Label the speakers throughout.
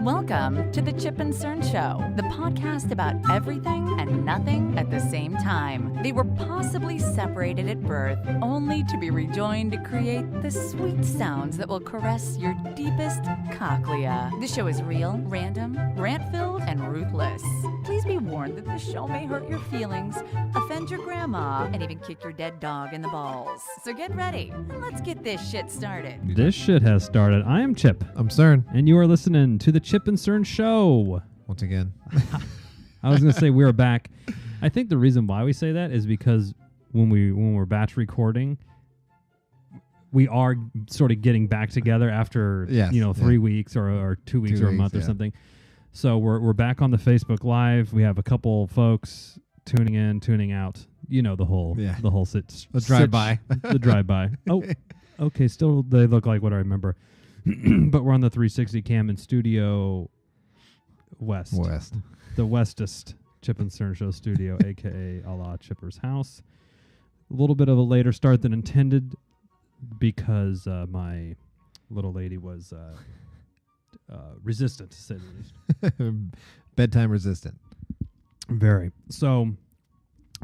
Speaker 1: Welcome to the Chip and Cern Show, the podcast about everything and nothing at the same time. They were possibly separated at birth, only to be rejoined to create the sweet sounds that will caress your deepest cochlea. The show is real, random, rant-filled, and ruthless. Please be warned that the show may hurt your feelings, offend your grandma, and even kick your dead dog in the balls. So get ready, and let's get this shit started.
Speaker 2: This shit has started. I am Chip.
Speaker 3: I'm Cern.
Speaker 2: And you are listening to the Chip and Cern Show.
Speaker 3: Once again.
Speaker 2: I was going to say we're back. I think the reason why we say that is because when we're batch recording, we are sort of getting back together after 3 weeks or 2 weeks or a month or something. So we're back on the Facebook Live. We have a couple folks tuning in, tuning out. You know the whole
Speaker 3: the drive-by.
Speaker 2: The drive-by. Oh, okay. Still, they look like what I remember. But we're on the 360 cam in Studio West. The Westest Chip and Cern Show studio, a.k.a. a la Chipper's house. A little bit of a later start than intended because my little lady was resistant, to say the least.
Speaker 3: Bedtime resistant. Very.
Speaker 2: So,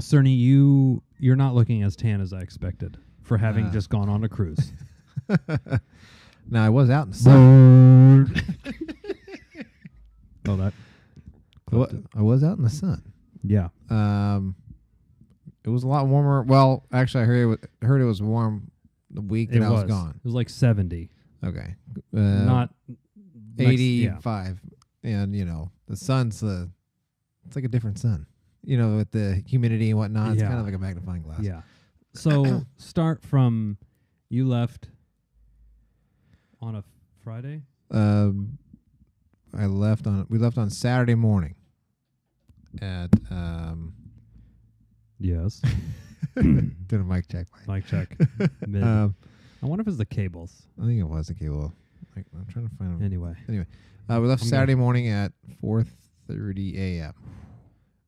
Speaker 2: Cerny, you're not looking as tan as I expected for having just gone on a cruise.
Speaker 3: No, I was out in the sun.
Speaker 2: Oh, that.
Speaker 3: I was out in the sun.
Speaker 2: Yeah.
Speaker 3: It was a lot warmer. Well, actually, I heard it was warm the week that I was gone.
Speaker 2: It was like 70.
Speaker 3: Okay.
Speaker 2: Not
Speaker 3: 85. Yeah. And, the sun's it's like a different sun. With the humidity and whatnot, it's kind of like a magnifying glass.
Speaker 2: Yeah. So start from you left on a Friday?
Speaker 3: We left on Saturday morning at
Speaker 2: yes.
Speaker 3: Did a mic check.
Speaker 2: Mic check. I wonder if it's the cables.
Speaker 3: I think it was the cable. I'm trying to find them.
Speaker 2: Anyway,
Speaker 3: we left Saturday morning at 4:30 a.m.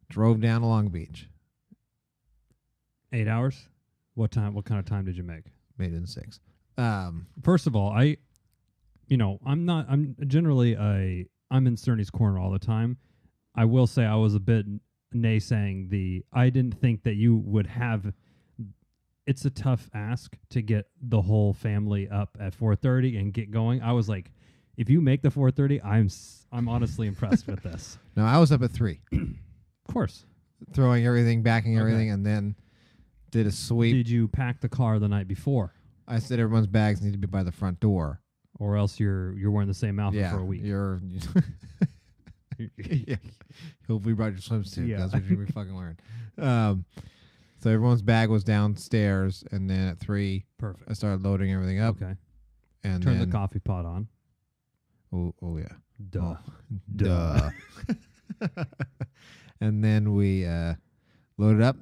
Speaker 3: Drove down to Long Beach.
Speaker 2: 8 hours? What time? What kind of time did you make?
Speaker 3: Made it in 6.
Speaker 2: First of all, I'm generally I'm in Cerny's corner all the time. I will say I was a bit naysaying I didn't think that you would have. It's a tough ask to get the whole family up at 4:30 and get going. I was like, if you make the 4:30, I'm honestly impressed with this.
Speaker 3: No, I was up at 3.
Speaker 2: Of course.
Speaker 3: Throwing everything, backing everything, and then did a sweep.
Speaker 2: Did you pack the car the night before?
Speaker 3: I said everyone's bags need to be by the front door.
Speaker 2: Or else you're wearing the same outfit for a week.
Speaker 3: Hopefully you brought your swimsuit. Yeah. That's what you're fucking wearing. So everyone's bag was downstairs, and then at 3,
Speaker 2: perfect.
Speaker 3: I started loading everything up.
Speaker 2: Okay.
Speaker 3: And
Speaker 2: turn the coffee pot on.
Speaker 3: Oh yeah.
Speaker 2: Duh.
Speaker 3: And then we loaded up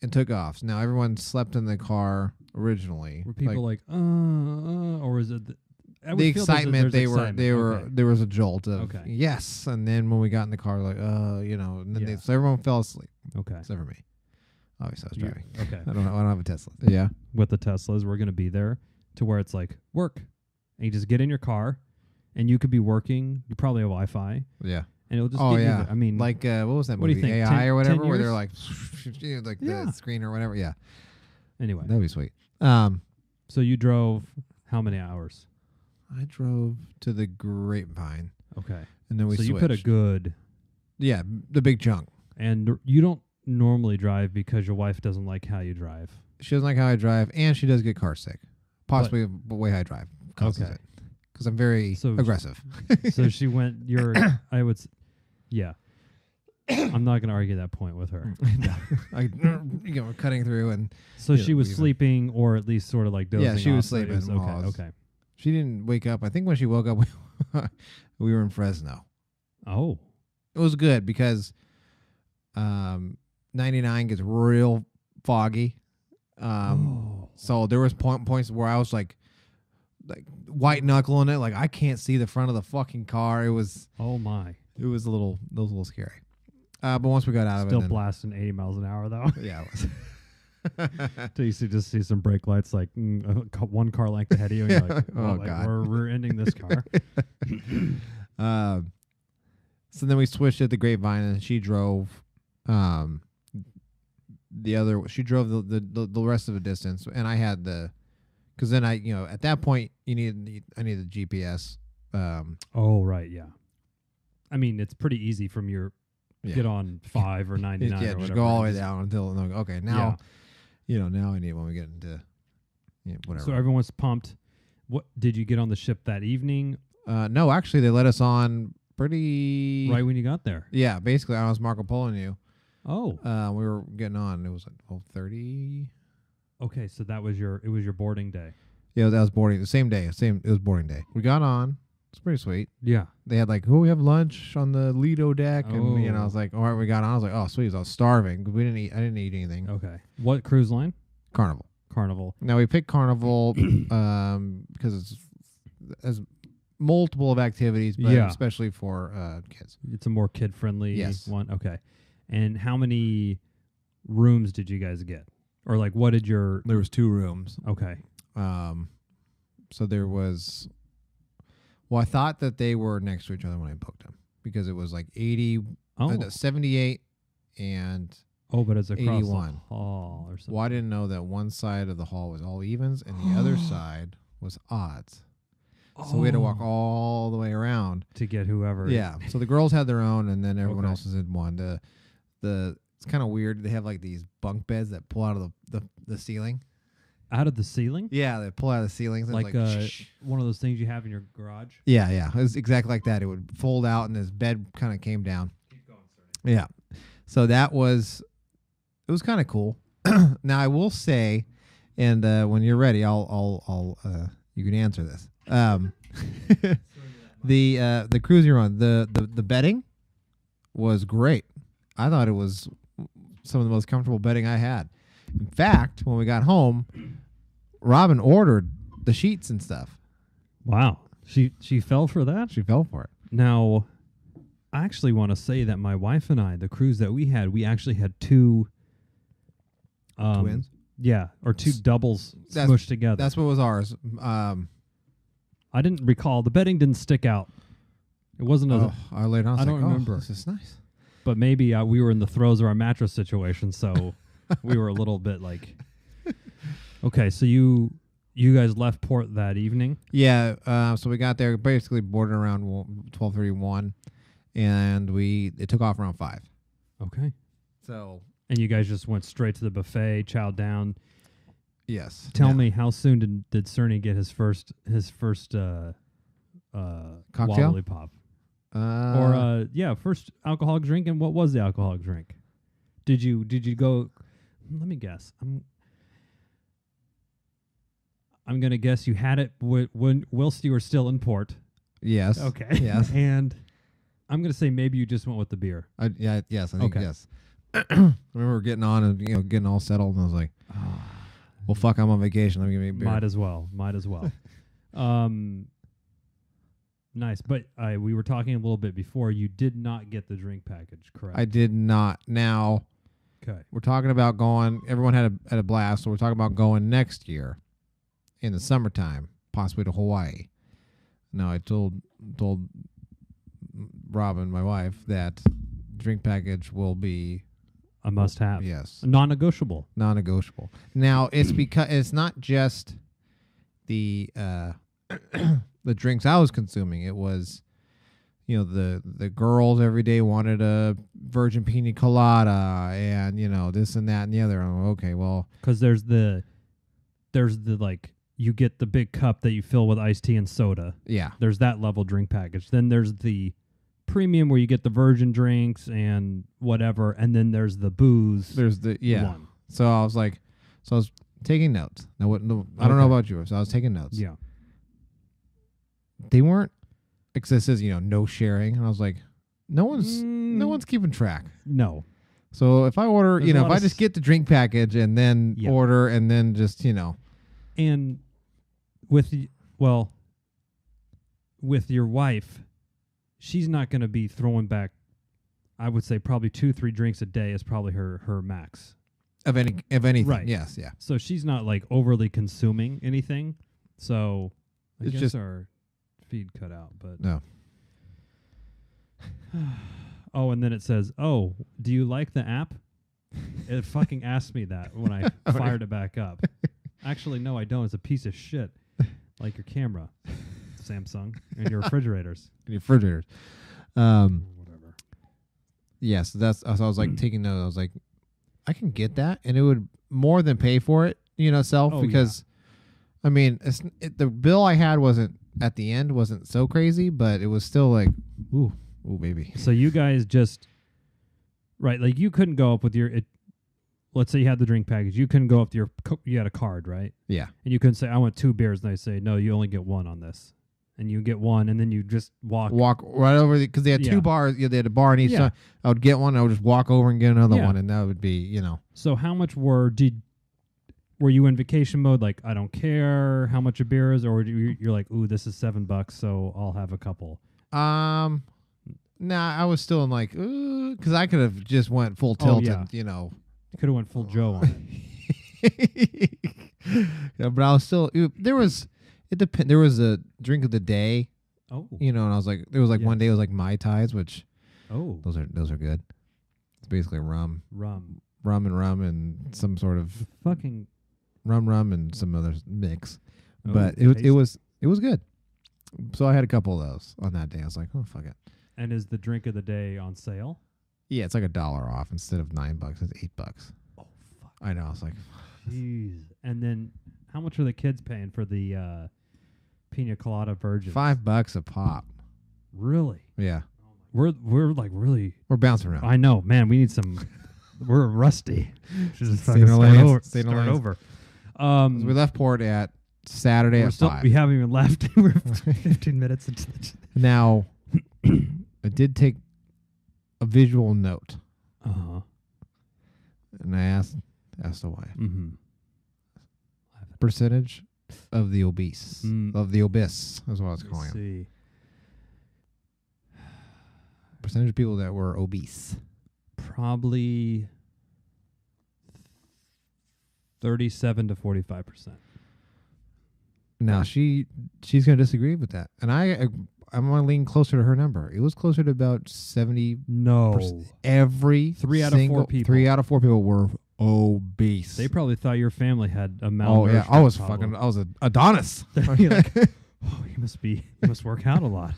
Speaker 3: and took off. So now everyone slept in the car originally.
Speaker 2: Were people or was it
Speaker 3: the excitement? There was a jolt of yes, and then when we got in the car, and then so everyone fell asleep.
Speaker 2: Okay,
Speaker 3: except for me. Obviously, I was driving.
Speaker 2: Okay,
Speaker 3: I don't have a Tesla. Yeah,
Speaker 2: with the Teslas, we're gonna be there to where it's like work, and you just get in your car, and you could be working. You probably have Wi-Fi.
Speaker 3: Yeah.
Speaker 2: And it'll just get you there. I mean,
Speaker 3: like what was that
Speaker 2: movie?
Speaker 3: What do you think? AI or whatever, where they're like,
Speaker 2: the
Speaker 3: screen or whatever. Yeah.
Speaker 2: Anyway,
Speaker 3: that'd be sweet.
Speaker 2: So you drove how many hours?
Speaker 3: I drove to the Grapevine.
Speaker 2: Okay.
Speaker 3: And then we switched.
Speaker 2: You put a good.
Speaker 3: Yeah, the big chunk.
Speaker 2: And you don't normally drive because your wife doesn't like how you drive.
Speaker 3: She doesn't like how I drive, and she does get car sick. Possibly the way I drive.
Speaker 2: Okay.
Speaker 3: Because I'm very aggressive.
Speaker 2: So she went. Yeah. I'm not going to argue that point with her.
Speaker 3: Cutting through and.
Speaker 2: So she was sleeping, or at least sort of like dozing.
Speaker 3: Yeah, she was
Speaker 2: off.
Speaker 3: sleeping.
Speaker 2: Okay.
Speaker 3: She didn't wake up. I think when she woke up, we were in Fresno.
Speaker 2: Oh.
Speaker 3: It was good because 99 gets real foggy. So there was points where I was like white knuckling it, like I can't see the front of the fucking car. It was
Speaker 2: it
Speaker 3: was a little scary. But once we got out of it,
Speaker 2: still blasting 80 miles an hour though.
Speaker 3: Yeah, it was.
Speaker 2: So you just see some brake lights, like one car length ahead of you, and you're like,
Speaker 3: Oh,
Speaker 2: like,
Speaker 3: God.
Speaker 2: we're ending this car.
Speaker 3: So then we switched at the Grapevine, and she drove. She drove the rest of the distance, and I had because then at that point I needed the GPS.
Speaker 2: Oh right, yeah. I mean, it's pretty easy from your get on 5 or 99.
Speaker 3: Yeah,
Speaker 2: or
Speaker 3: just
Speaker 2: whatever.
Speaker 3: go all the way down until okay now, now I need when we get into whatever.
Speaker 2: So everyone's pumped. What did you get on the ship that evening?
Speaker 3: No, actually they let us on pretty
Speaker 2: Right when you got there.
Speaker 3: Yeah, basically I was Marco Polo knew.
Speaker 2: Oh.
Speaker 3: We were getting on. It was like 12:30.
Speaker 2: Okay, so it was your boarding day.
Speaker 3: Yeah, that was boarding. The same day. It was boarding day. We got on. It's pretty sweet.
Speaker 2: Yeah.
Speaker 3: They had we have lunch on the Lido deck, and I
Speaker 2: Oh.
Speaker 3: was like, all right, we got on. I was like, oh sweet. I was starving. I didn't eat anything.
Speaker 2: Okay. What cruise line?
Speaker 3: Carnival. Now we picked Carnival because it's multiple of activities, but especially for kids.
Speaker 2: It's a more kid friendly one. Okay. And how many rooms did you guys get? Or what did your...
Speaker 3: There was 2 rooms.
Speaker 2: Okay.
Speaker 3: So there was... Well, I thought that they were next to each other when I booked them because it was 78 and...
Speaker 2: Oh, but it's across
Speaker 3: 81.
Speaker 2: the hall or something.
Speaker 3: Well, I didn't know that one side of the hall was all evens and the other side was odds. So we had to walk all the way around.
Speaker 2: To get whoever.
Speaker 3: Yeah. So the girls had their own, and then everyone
Speaker 2: Okay.
Speaker 3: else was in one. It's kind of weird. They have these bunk beds that pull out of the ceiling.
Speaker 2: Out of the ceiling?
Speaker 3: Yeah, they pull out of the ceilings. And
Speaker 2: One of those things you have in your garage?
Speaker 3: Yeah. It was exactly like that. It would fold out, and this bed kind of came down.
Speaker 2: Keep going, sorry.
Speaker 3: Yeah. So it was kind of cool. Now I will say, and when you're ready, I'll you can answer this. The cruise you're on, the bedding was great. I thought it was some of the most comfortable bedding I had. In fact, when we got home, Robin ordered the sheets and stuff.
Speaker 2: Wow. She fell for that?
Speaker 3: She fell for it.
Speaker 2: Now, I actually want to say that my wife and I, the cruise that we actually had 2
Speaker 3: Twins?
Speaker 2: Yeah, or 2 doubles smushed together.
Speaker 3: That's what was ours.
Speaker 2: I didn't recall. The bedding didn't stick out. It wasn't
Speaker 3: I laid on.
Speaker 2: I don't remember.
Speaker 3: This is nice.
Speaker 2: But maybe we were in the throes of our mattress situation, so we were a little bit okay, so you guys left port that evening?
Speaker 3: Yeah, so we got there basically boarded around 12:31, and it took off around 5.
Speaker 2: Okay.
Speaker 3: So.
Speaker 2: And you guys just went straight to the buffet, chowed down.
Speaker 3: Yes.
Speaker 2: Tell me, how soon did Cerny get his first
Speaker 3: cocktail?
Speaker 2: Lollipop? First alcoholic drink. And what was the alcoholic drink? Did you go? Let me guess. I'm gonna guess you had it whilst you were still in port.
Speaker 3: Yes.
Speaker 2: Okay.
Speaker 3: Yes.
Speaker 2: And I'm gonna say maybe you just went with the beer.
Speaker 3: Yes. I think
Speaker 2: Okay.
Speaker 3: yes. I remember getting on and getting all settled, and I was like, well, fuck, I'm on vacation. Let me give me a beer.
Speaker 2: Might as well. Nice. But we were talking a little bit before. You did not get the drink package, correct?
Speaker 3: I did not. Now,
Speaker 2: okay.
Speaker 3: We're talking about going. Everyone had a blast, so we're talking about going next year in the summertime, possibly to Hawaii. Now, I told Robin, my wife, that drink package will be
Speaker 2: a must-have.
Speaker 3: Yes.
Speaker 2: Non-negotiable.
Speaker 3: Non-negotiable. Now, it's because it's not just the the drinks I was consuming. It was, the girls every day wanted a virgin pina colada and, this and that and the other. I'm like, okay, well.
Speaker 2: Because there's the you get the big cup that you fill with iced tea and soda.
Speaker 3: Yeah.
Speaker 2: There's that level drink package. Then there's the premium where you get the virgin drinks and whatever, and then there's the booze.
Speaker 3: There's the
Speaker 2: one.
Speaker 3: So I was taking notes. Now, I don't know about you, so I was taking notes.
Speaker 2: Yeah.
Speaker 3: They weren't. Because it says no sharing, and I was like, no one's keeping track.
Speaker 2: No.
Speaker 3: So if I order,
Speaker 2: There's
Speaker 3: if I just get the drink package and then order and then just
Speaker 2: and with your wife, she's not going to be throwing back. I would say probably 2-3 drinks a day is probably her max.
Speaker 3: Of anything.
Speaker 2: Right.
Speaker 3: Yes, yeah.
Speaker 2: So she's not like overly consuming anything. So I
Speaker 3: It's
Speaker 2: guess
Speaker 3: just
Speaker 2: our feed cut out, but
Speaker 3: no.
Speaker 2: oh, and then it says, "Oh, do you like the app?" It fucking asked me that when I fired it back up. Actually, no, I don't. It's a piece of shit, like your camera, Samsung, and your refrigerators.
Speaker 3: Whatever. Yes, so I was like taking note. I was like, I can get that, and it would more than pay for it, itself, because, I mean, the bill I had wasn't at the end wasn't so crazy, but it was still like, ooh, baby.
Speaker 2: So you guys just, right, like you couldn't go up with your, let's say you had the drink package, you couldn't go up to you had a card, right?
Speaker 3: Yeah.
Speaker 2: And you couldn't say, I want 2 beers, and they say, no, you only get 1 on this. And you get 1, and then you just walk
Speaker 3: right over, because they had 2 bars. They had a bar in each side. I would get one, I would just walk over and get another one, and that would be,
Speaker 2: So how much were you in vacation mode, like, I don't care how much a beer is, or you're like, ooh, this is $7, so I'll have a couple?
Speaker 3: Nah, I was still in like, ooh, because I could have just went full tilt and,
Speaker 2: You could have went full Joe on
Speaker 3: it. Yeah, but I was still, there was a drink of the day.
Speaker 2: Oh.
Speaker 3: And I was like, there was like one day it was like Mai Tais, which, those are good. It's basically rum and some sort of
Speaker 2: fucking
Speaker 3: rum and some other mix. But it was good. So I had a couple of those on that day. I was like, oh, fuck it.
Speaker 2: And is the drink of the day on sale?
Speaker 3: Yeah, it's like $1 off instead of $9. It's $8.
Speaker 2: Oh, fuck.
Speaker 3: I know. I was like,
Speaker 2: jeez. And then how much are the kids paying for the pina colada virgin?
Speaker 3: $5 a pop.
Speaker 2: Really?
Speaker 3: Yeah.
Speaker 2: We're like really.
Speaker 3: We're bouncing around.
Speaker 2: I know, man. We need some. We're rusty. Just
Speaker 3: start
Speaker 2: over.
Speaker 3: We left port at Saturday at 5.
Speaker 2: We haven't even left. We're 15 minutes into the.
Speaker 3: Now, I did take a visual note.
Speaker 2: Uh-huh.
Speaker 3: And I asked the wife.
Speaker 2: Mm-hmm.
Speaker 3: Percentage of the obese. Of the obese is what I was calling them. Percentage of people that were obese.
Speaker 2: Probably 37 to 45%.
Speaker 3: Now she's going to disagree with that, and I'm going to lean closer to her number. It was closer to about 70.
Speaker 2: No,
Speaker 3: every
Speaker 2: 3 out of 4 people.
Speaker 3: 3 out of 4 people were obese.
Speaker 2: They probably thought your family had a malnourishment.
Speaker 3: Oh yeah, I was an Adonis.
Speaker 2: You're like, oh, you must work out a lot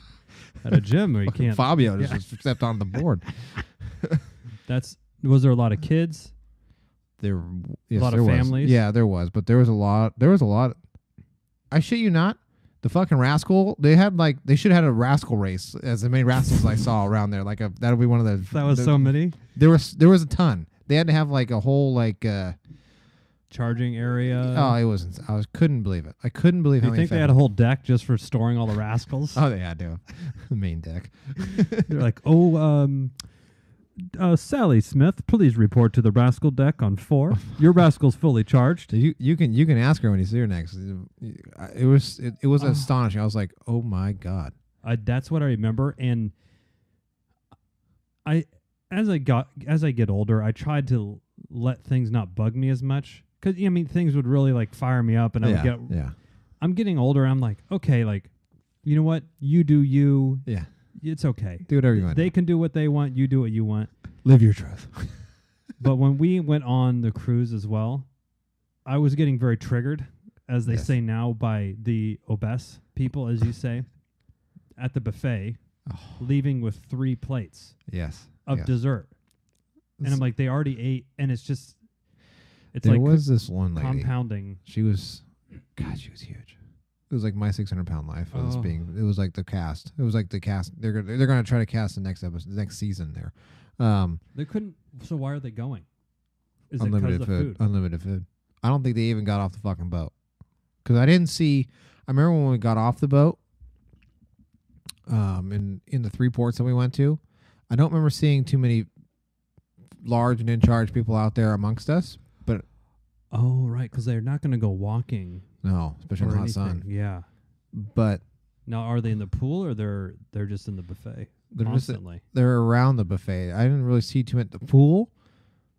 Speaker 2: at a gym, or you can't.
Speaker 3: Fabio just stepped on the board.
Speaker 2: Was there a lot of kids?
Speaker 3: Yes,
Speaker 2: a lot of families.
Speaker 3: Yeah, there was, but there was a lot. I shit you not. The fucking rascal. They should have had a rascal race as many rascals I saw around there. That'll be one of the.
Speaker 2: That was so many.
Speaker 3: There was a ton. They had to have like a whole
Speaker 2: charging area.
Speaker 3: Oh, it wasn't. Couldn't believe it. I couldn't believe.
Speaker 2: Do you think they had a whole deck just for storing all the rascals?
Speaker 3: Oh, they had to. The main deck.
Speaker 2: They're like, Sally Smith, please report to the rascal deck on 4. Your rascal's fully charged.
Speaker 3: You can ask her when you see her next. It was astonishing. I was like, oh my God.
Speaker 2: That's what I remember, and as I get older, I tried to let things not bug me as much, because things would really like fire me up, and I would get. Yeah. I'm getting older. I'm like, okay, like, you know what? You do you.
Speaker 3: Yeah.
Speaker 2: It's okay.
Speaker 3: Do whatever you want.
Speaker 2: They can do what they want. You do what you want.
Speaker 3: Live your truth.
Speaker 2: But when we went on the cruise as well, I was getting very triggered, as they say now, by the obese people, as you say, at the buffet, leaving with 3 plates.
Speaker 3: Yes.
Speaker 2: Of dessert. And I'm like, they already ate, and it's
Speaker 3: there was this one lady.
Speaker 2: Compounding.
Speaker 3: She was huge. It was like My 600-Pound Life. It was like the cast. It was like the cast. They're going to try to cast the next episode, the next season there.
Speaker 2: They couldn't. So why are they going? Is
Speaker 3: unlimited
Speaker 2: it because of
Speaker 3: food? Unlimited food. I don't think they even got off the fucking boat, because I didn't see. I remember when we got off the boat. In the 3 ports that we went to, I don't remember seeing too many large and in charge people out there amongst us. But
Speaker 2: right, because they're not going to go walking.
Speaker 3: No, especially in the hot sun.
Speaker 2: Yeah.
Speaker 3: But
Speaker 2: now, are they in the pool, or they're just in the buffet?
Speaker 3: They're
Speaker 2: constantly?
Speaker 3: They're around the buffet. I didn't really see too much at the pool.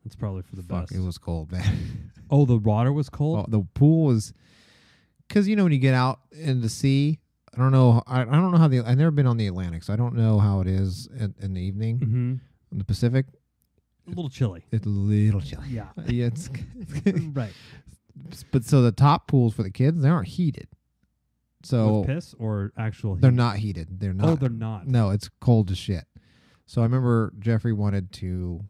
Speaker 2: That's probably for the
Speaker 3: Fuck,
Speaker 2: best.
Speaker 3: it was cold, man.
Speaker 2: Oh, the water was cold?
Speaker 3: Oh, the pool was, because when you get out in the sea, I don't know. I don't know how I've never been on the Atlantic, so I don't know how it is in the evening.
Speaker 2: Mm-hmm.
Speaker 3: In the Pacific,
Speaker 2: A little chilly.
Speaker 3: it's a little chilly.
Speaker 2: Yeah.
Speaker 3: Yeah, it's
Speaker 2: Right.
Speaker 3: But so the top pools for the kids, they aren't heated. So
Speaker 2: With piss or actual heat?
Speaker 3: they're not heated. They're not.
Speaker 2: Oh, they're not.
Speaker 3: No, it's cold as shit. So I remember Jeffrey wanted to.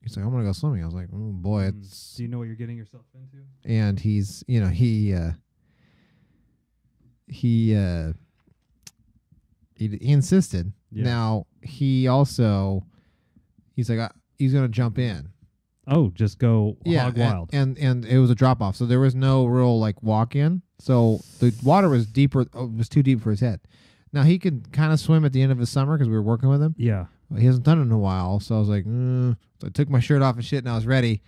Speaker 3: He's like, I'm gonna go swimming. I was like, oh boy, it's.
Speaker 2: Do you know what you're getting yourself into?
Speaker 3: And he's, he insisted.
Speaker 2: Yeah.
Speaker 3: Now he's like, he's gonna jump in.
Speaker 2: Oh, just go hog wild.
Speaker 3: And it was a drop off, so there was no real like walk in. So the water was deeper. Was too deep for his head. Now he could kind of swim at the end of the summer because we were working with him.
Speaker 2: Yeah.
Speaker 3: He hasn't done it in a while, so I was like, So I took my shirt off and shit, and I was ready.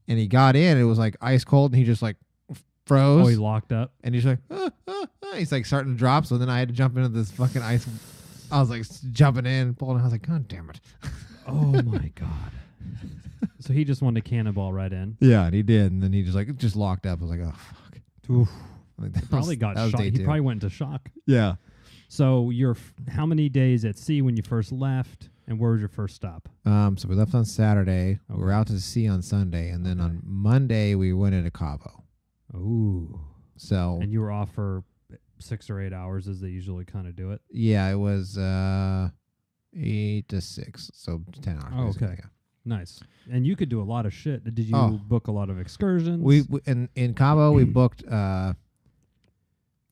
Speaker 3: And he got in. It was like ice cold, and he just like froze.
Speaker 2: Oh, he locked up.
Speaker 3: And he's like, he's like starting to drop. So then I had to jump into this fucking ice. I was like jumping in, pulling. I was like, God damn it.
Speaker 2: Oh my God. So he just wanted to cannonball right in.
Speaker 3: Yeah, and he did. And then he just locked up. I was like, oh fuck.
Speaker 2: Oof.
Speaker 3: Like, that
Speaker 2: Probably
Speaker 3: was-
Speaker 2: got
Speaker 3: that was
Speaker 2: shocked.
Speaker 3: day
Speaker 2: He
Speaker 3: two.
Speaker 2: probably went into shock.
Speaker 3: Yeah.
Speaker 2: So you're how many days at sea when you first left, and where was your first stop?
Speaker 3: So we left on Saturday. We were
Speaker 2: Okay.
Speaker 3: out to sea on Sunday, and then on Monday we went into Cabo.
Speaker 2: Ooh.
Speaker 3: So
Speaker 2: And you were off for 6 or 8 hours, as they usually kind of do it.
Speaker 3: yeah, it was 8 to 6, so 10 hours.
Speaker 2: Oh,
Speaker 3: basically,
Speaker 2: okay.
Speaker 3: yeah.
Speaker 2: Nice. And you could do a lot of shit. Did you
Speaker 3: Oh.
Speaker 2: book a lot of excursions?
Speaker 3: We in Cabo we booked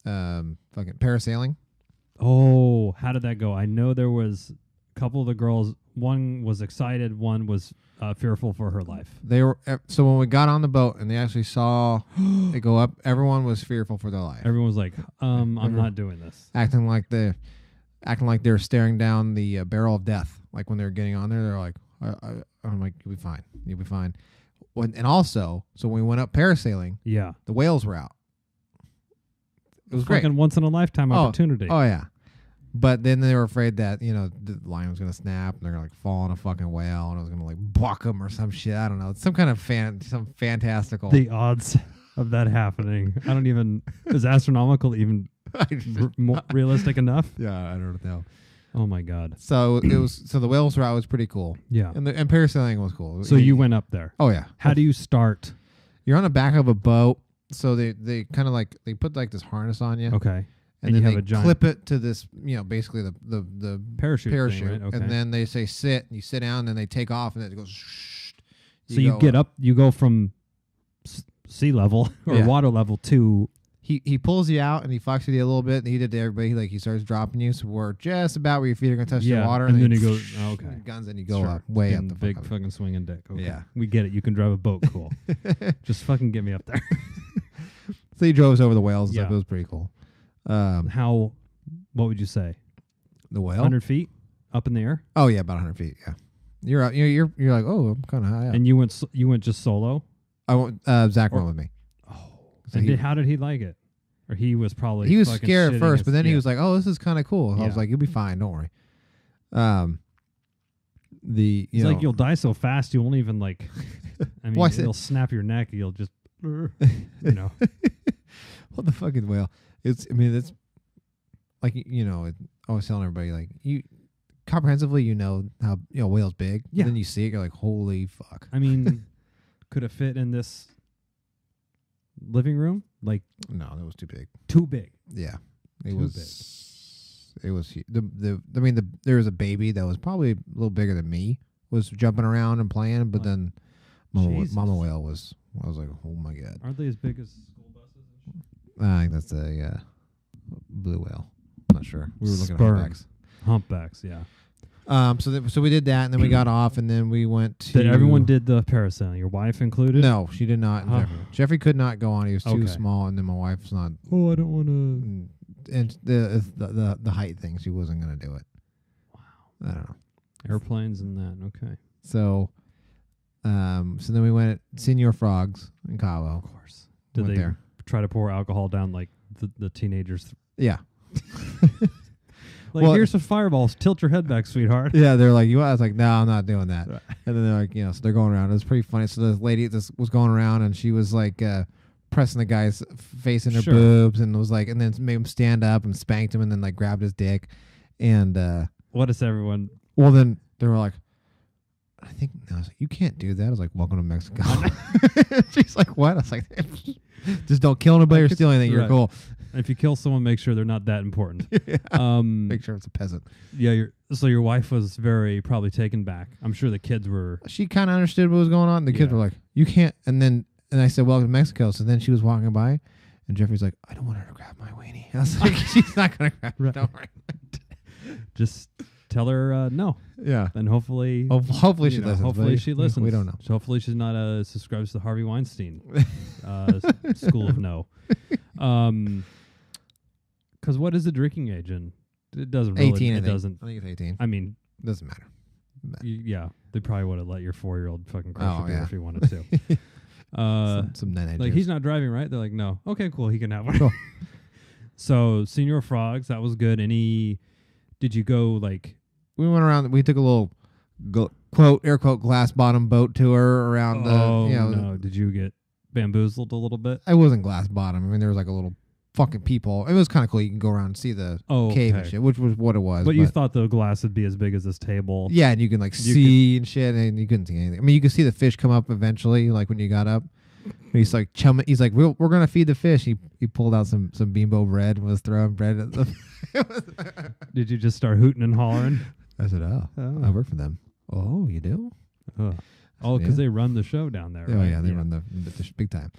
Speaker 3: fucking parasailing.
Speaker 2: Oh, how did that go? I know there was a couple of the girls. One was excited. One was fearful for her life.
Speaker 3: They were so when we got on the boat and they actually saw it go up, everyone was fearful for their life,
Speaker 2: Everyone was like, I'm not doing this.
Speaker 3: acting like they're staring down the barrel of death. Like when they're getting on there, they're like, I'm like, you'll be fine, you'll be fine. And also, so when we went up parasailing,
Speaker 2: Yeah.
Speaker 3: the whales were out. It was great.
Speaker 2: Fucking once in a lifetime opportunity.
Speaker 3: Oh yeah. But then they were afraid that, the line was going to snap and they're going to like fall on a fucking whale and it was going to like buck them or some shit. I don't know. It's some kind of some fantastical.
Speaker 2: The odds of that happening. I don't even, is astronomical even realistic enough?
Speaker 3: Yeah, I don't know.
Speaker 2: Oh my God.
Speaker 3: So so the whales route was pretty cool.
Speaker 2: Yeah.
Speaker 3: And parasailing was cool.
Speaker 2: So you went up there.
Speaker 3: Oh yeah.
Speaker 2: How do you start?
Speaker 3: You're on the back of a boat. So they kind of like, they put like this harness on you.
Speaker 2: Okay.
Speaker 3: And
Speaker 2: you
Speaker 3: then
Speaker 2: have
Speaker 3: they
Speaker 2: a giant
Speaker 3: clip it to this, basically the
Speaker 2: parachute.
Speaker 3: parachute.
Speaker 2: Thing, right? Okay.
Speaker 3: And then they say sit, and you sit down, and then they take off, and then it goes.
Speaker 2: So you get up, you go from sea level or
Speaker 3: Yeah.
Speaker 2: water level to.
Speaker 3: He pulls you out and he fucks with you a little bit, and he did to everybody. Like he starts dropping you, so we're just about where your feet are gonna touch the water,
Speaker 2: and then he goes. Oh, okay.
Speaker 3: guns, and you go
Speaker 2: Sure.
Speaker 3: up way
Speaker 2: Getting
Speaker 3: up the
Speaker 2: big
Speaker 3: fuck up.
Speaker 2: fucking swinging dick. Okay.
Speaker 3: Yeah.
Speaker 2: We get it. You can drive a boat. Cool. Just fucking get me up there.
Speaker 3: So he drove us over the whales and stuff.
Speaker 2: Yeah.
Speaker 3: It was pretty cool.
Speaker 2: How? What would you say?
Speaker 3: The whale?
Speaker 2: 100 feet up in the air,
Speaker 3: Oh yeah, about 100 feet. Yeah, you're out. You're like, oh, I'm kind of high up.
Speaker 2: and you went just solo.
Speaker 3: I went. Zach went with me.
Speaker 2: Oh,
Speaker 3: So
Speaker 2: and
Speaker 3: he-
Speaker 2: how did he like it? Or he was probably
Speaker 3: He was
Speaker 2: fucking
Speaker 3: scared at
Speaker 2: shitting
Speaker 3: first, but
Speaker 2: his-
Speaker 3: then he
Speaker 2: yeah.
Speaker 3: was like, "Oh, this is kind of cool." I was
Speaker 2: Yeah.
Speaker 3: like, "You'll be fine. Don't worry." The
Speaker 2: It's like you'll die so fast you won't even like. I mean,
Speaker 3: Well, I said-
Speaker 2: it'll snap your neck. You'll just, you know.
Speaker 3: what the fucking whale? It's like I was telling everybody like you comprehensively how whale's big.
Speaker 2: Yeah.
Speaker 3: And then you see it, you're like, holy fuck.
Speaker 2: I mean, could it fit in this living room? Like
Speaker 3: No, that was too big.
Speaker 2: too big.
Speaker 3: Yeah, it
Speaker 2: Too
Speaker 3: was. It was there was a baby that was probably a little bigger than me, was jumping around and playing, but
Speaker 2: Like,
Speaker 3: then
Speaker 2: Jesus.
Speaker 3: Mama whale was. I was like, oh my god.
Speaker 2: Aren't they as big as school buses? And shit?
Speaker 3: I think that's a blue whale. I'm not sure. We were looking
Speaker 2: Sperm.
Speaker 3: at humpbacks.
Speaker 2: Humpbacks, yeah.
Speaker 3: So we did that, and then we got off, and then we went to.
Speaker 2: Did everyone did the parasailing? Your wife included?
Speaker 3: No, she did not.
Speaker 2: Huh.
Speaker 3: Jeffrey could not go on. He was too
Speaker 2: Okay.
Speaker 3: small, and then my wife's not.
Speaker 2: Oh, I don't want to.
Speaker 3: And the height thing, she wasn't gonna do it.
Speaker 2: Wow.
Speaker 3: I don't know.
Speaker 2: Airplanes and that. Okay.
Speaker 3: So, so then we went at Senior Frogs in Cabo.
Speaker 2: Of course. Did
Speaker 3: Went
Speaker 2: they
Speaker 3: there.
Speaker 2: try to pour alcohol down like the teenagers?
Speaker 3: Yeah.
Speaker 2: Like, here's some fireballs. Tilt your head back, sweetheart.
Speaker 3: Yeah, they're like, you. I was like, no, I'm not doing that. Right. And then they're like, so they're going around. It was pretty funny. So this lady was going around, and she was like pressing the guy's face in her boobs, and was like, and then made him stand up and spanked him, and then like grabbed his dick. And
Speaker 2: what is everyone?
Speaker 3: Well, then they were like, I was like, you can't do that. I was like, welcome to Mexico. She's like, what? I was like, just don't kill anybody or steal anything. You're cool.
Speaker 2: If you kill someone, make sure they're not that important.
Speaker 3: Make sure it's a peasant.
Speaker 2: Yeah. So your wife was probably taken back. I'm sure the kids were.
Speaker 3: She kind of understood what was going on. The kids were like, you can't. And I said, welcome to Mexico. So then she was walking by, and Jeffrey's like, I don't want her to grab my weenie. I was like, she's not going to grab it. Don't worry.
Speaker 2: Just tell her no.
Speaker 3: Yeah.
Speaker 2: And hopefully
Speaker 3: she listens.
Speaker 2: Hopefully she listens.
Speaker 3: We don't know.
Speaker 2: So hopefully she's not subscribes to Harvey Weinstein school of no. Because what is the drinking age? And it doesn't really.
Speaker 3: 18.
Speaker 2: It doesn't.
Speaker 3: I think it's 18.
Speaker 2: I mean,
Speaker 3: doesn't matter.
Speaker 2: They probably would have let your 4-year-old fucking crush beer if he wanted to.
Speaker 3: some
Speaker 2: like he's not driving, right? They're like, no. Okay, cool. He can have one. Cool. So Senior Frogs, that was good. Did you go like?
Speaker 3: We went around. We took a little quote air quote glass bottom boat tour around.
Speaker 2: No! Did you get bamboozled a little bit?
Speaker 3: I wasn't glass bottom. I mean, there was like a little fucking people. It was kind of cool. You can go around and see the cave and shit, which was what it was.
Speaker 2: But you thought the glass would be as big as this table.
Speaker 3: Yeah, and you can see and shit, and you couldn't see anything. I mean, you could see the fish come up eventually, like when you got up. He's like chumming. He's like, we're gonna feed the fish. He pulled out some bimbo bread and was throwing bread at the.
Speaker 2: Did you just start hooting and hollering?
Speaker 3: I said, oh, I work for them. Oh, you do?
Speaker 2: Because they run the show down there.
Speaker 3: Oh
Speaker 2: right?
Speaker 3: yeah, they run the big time.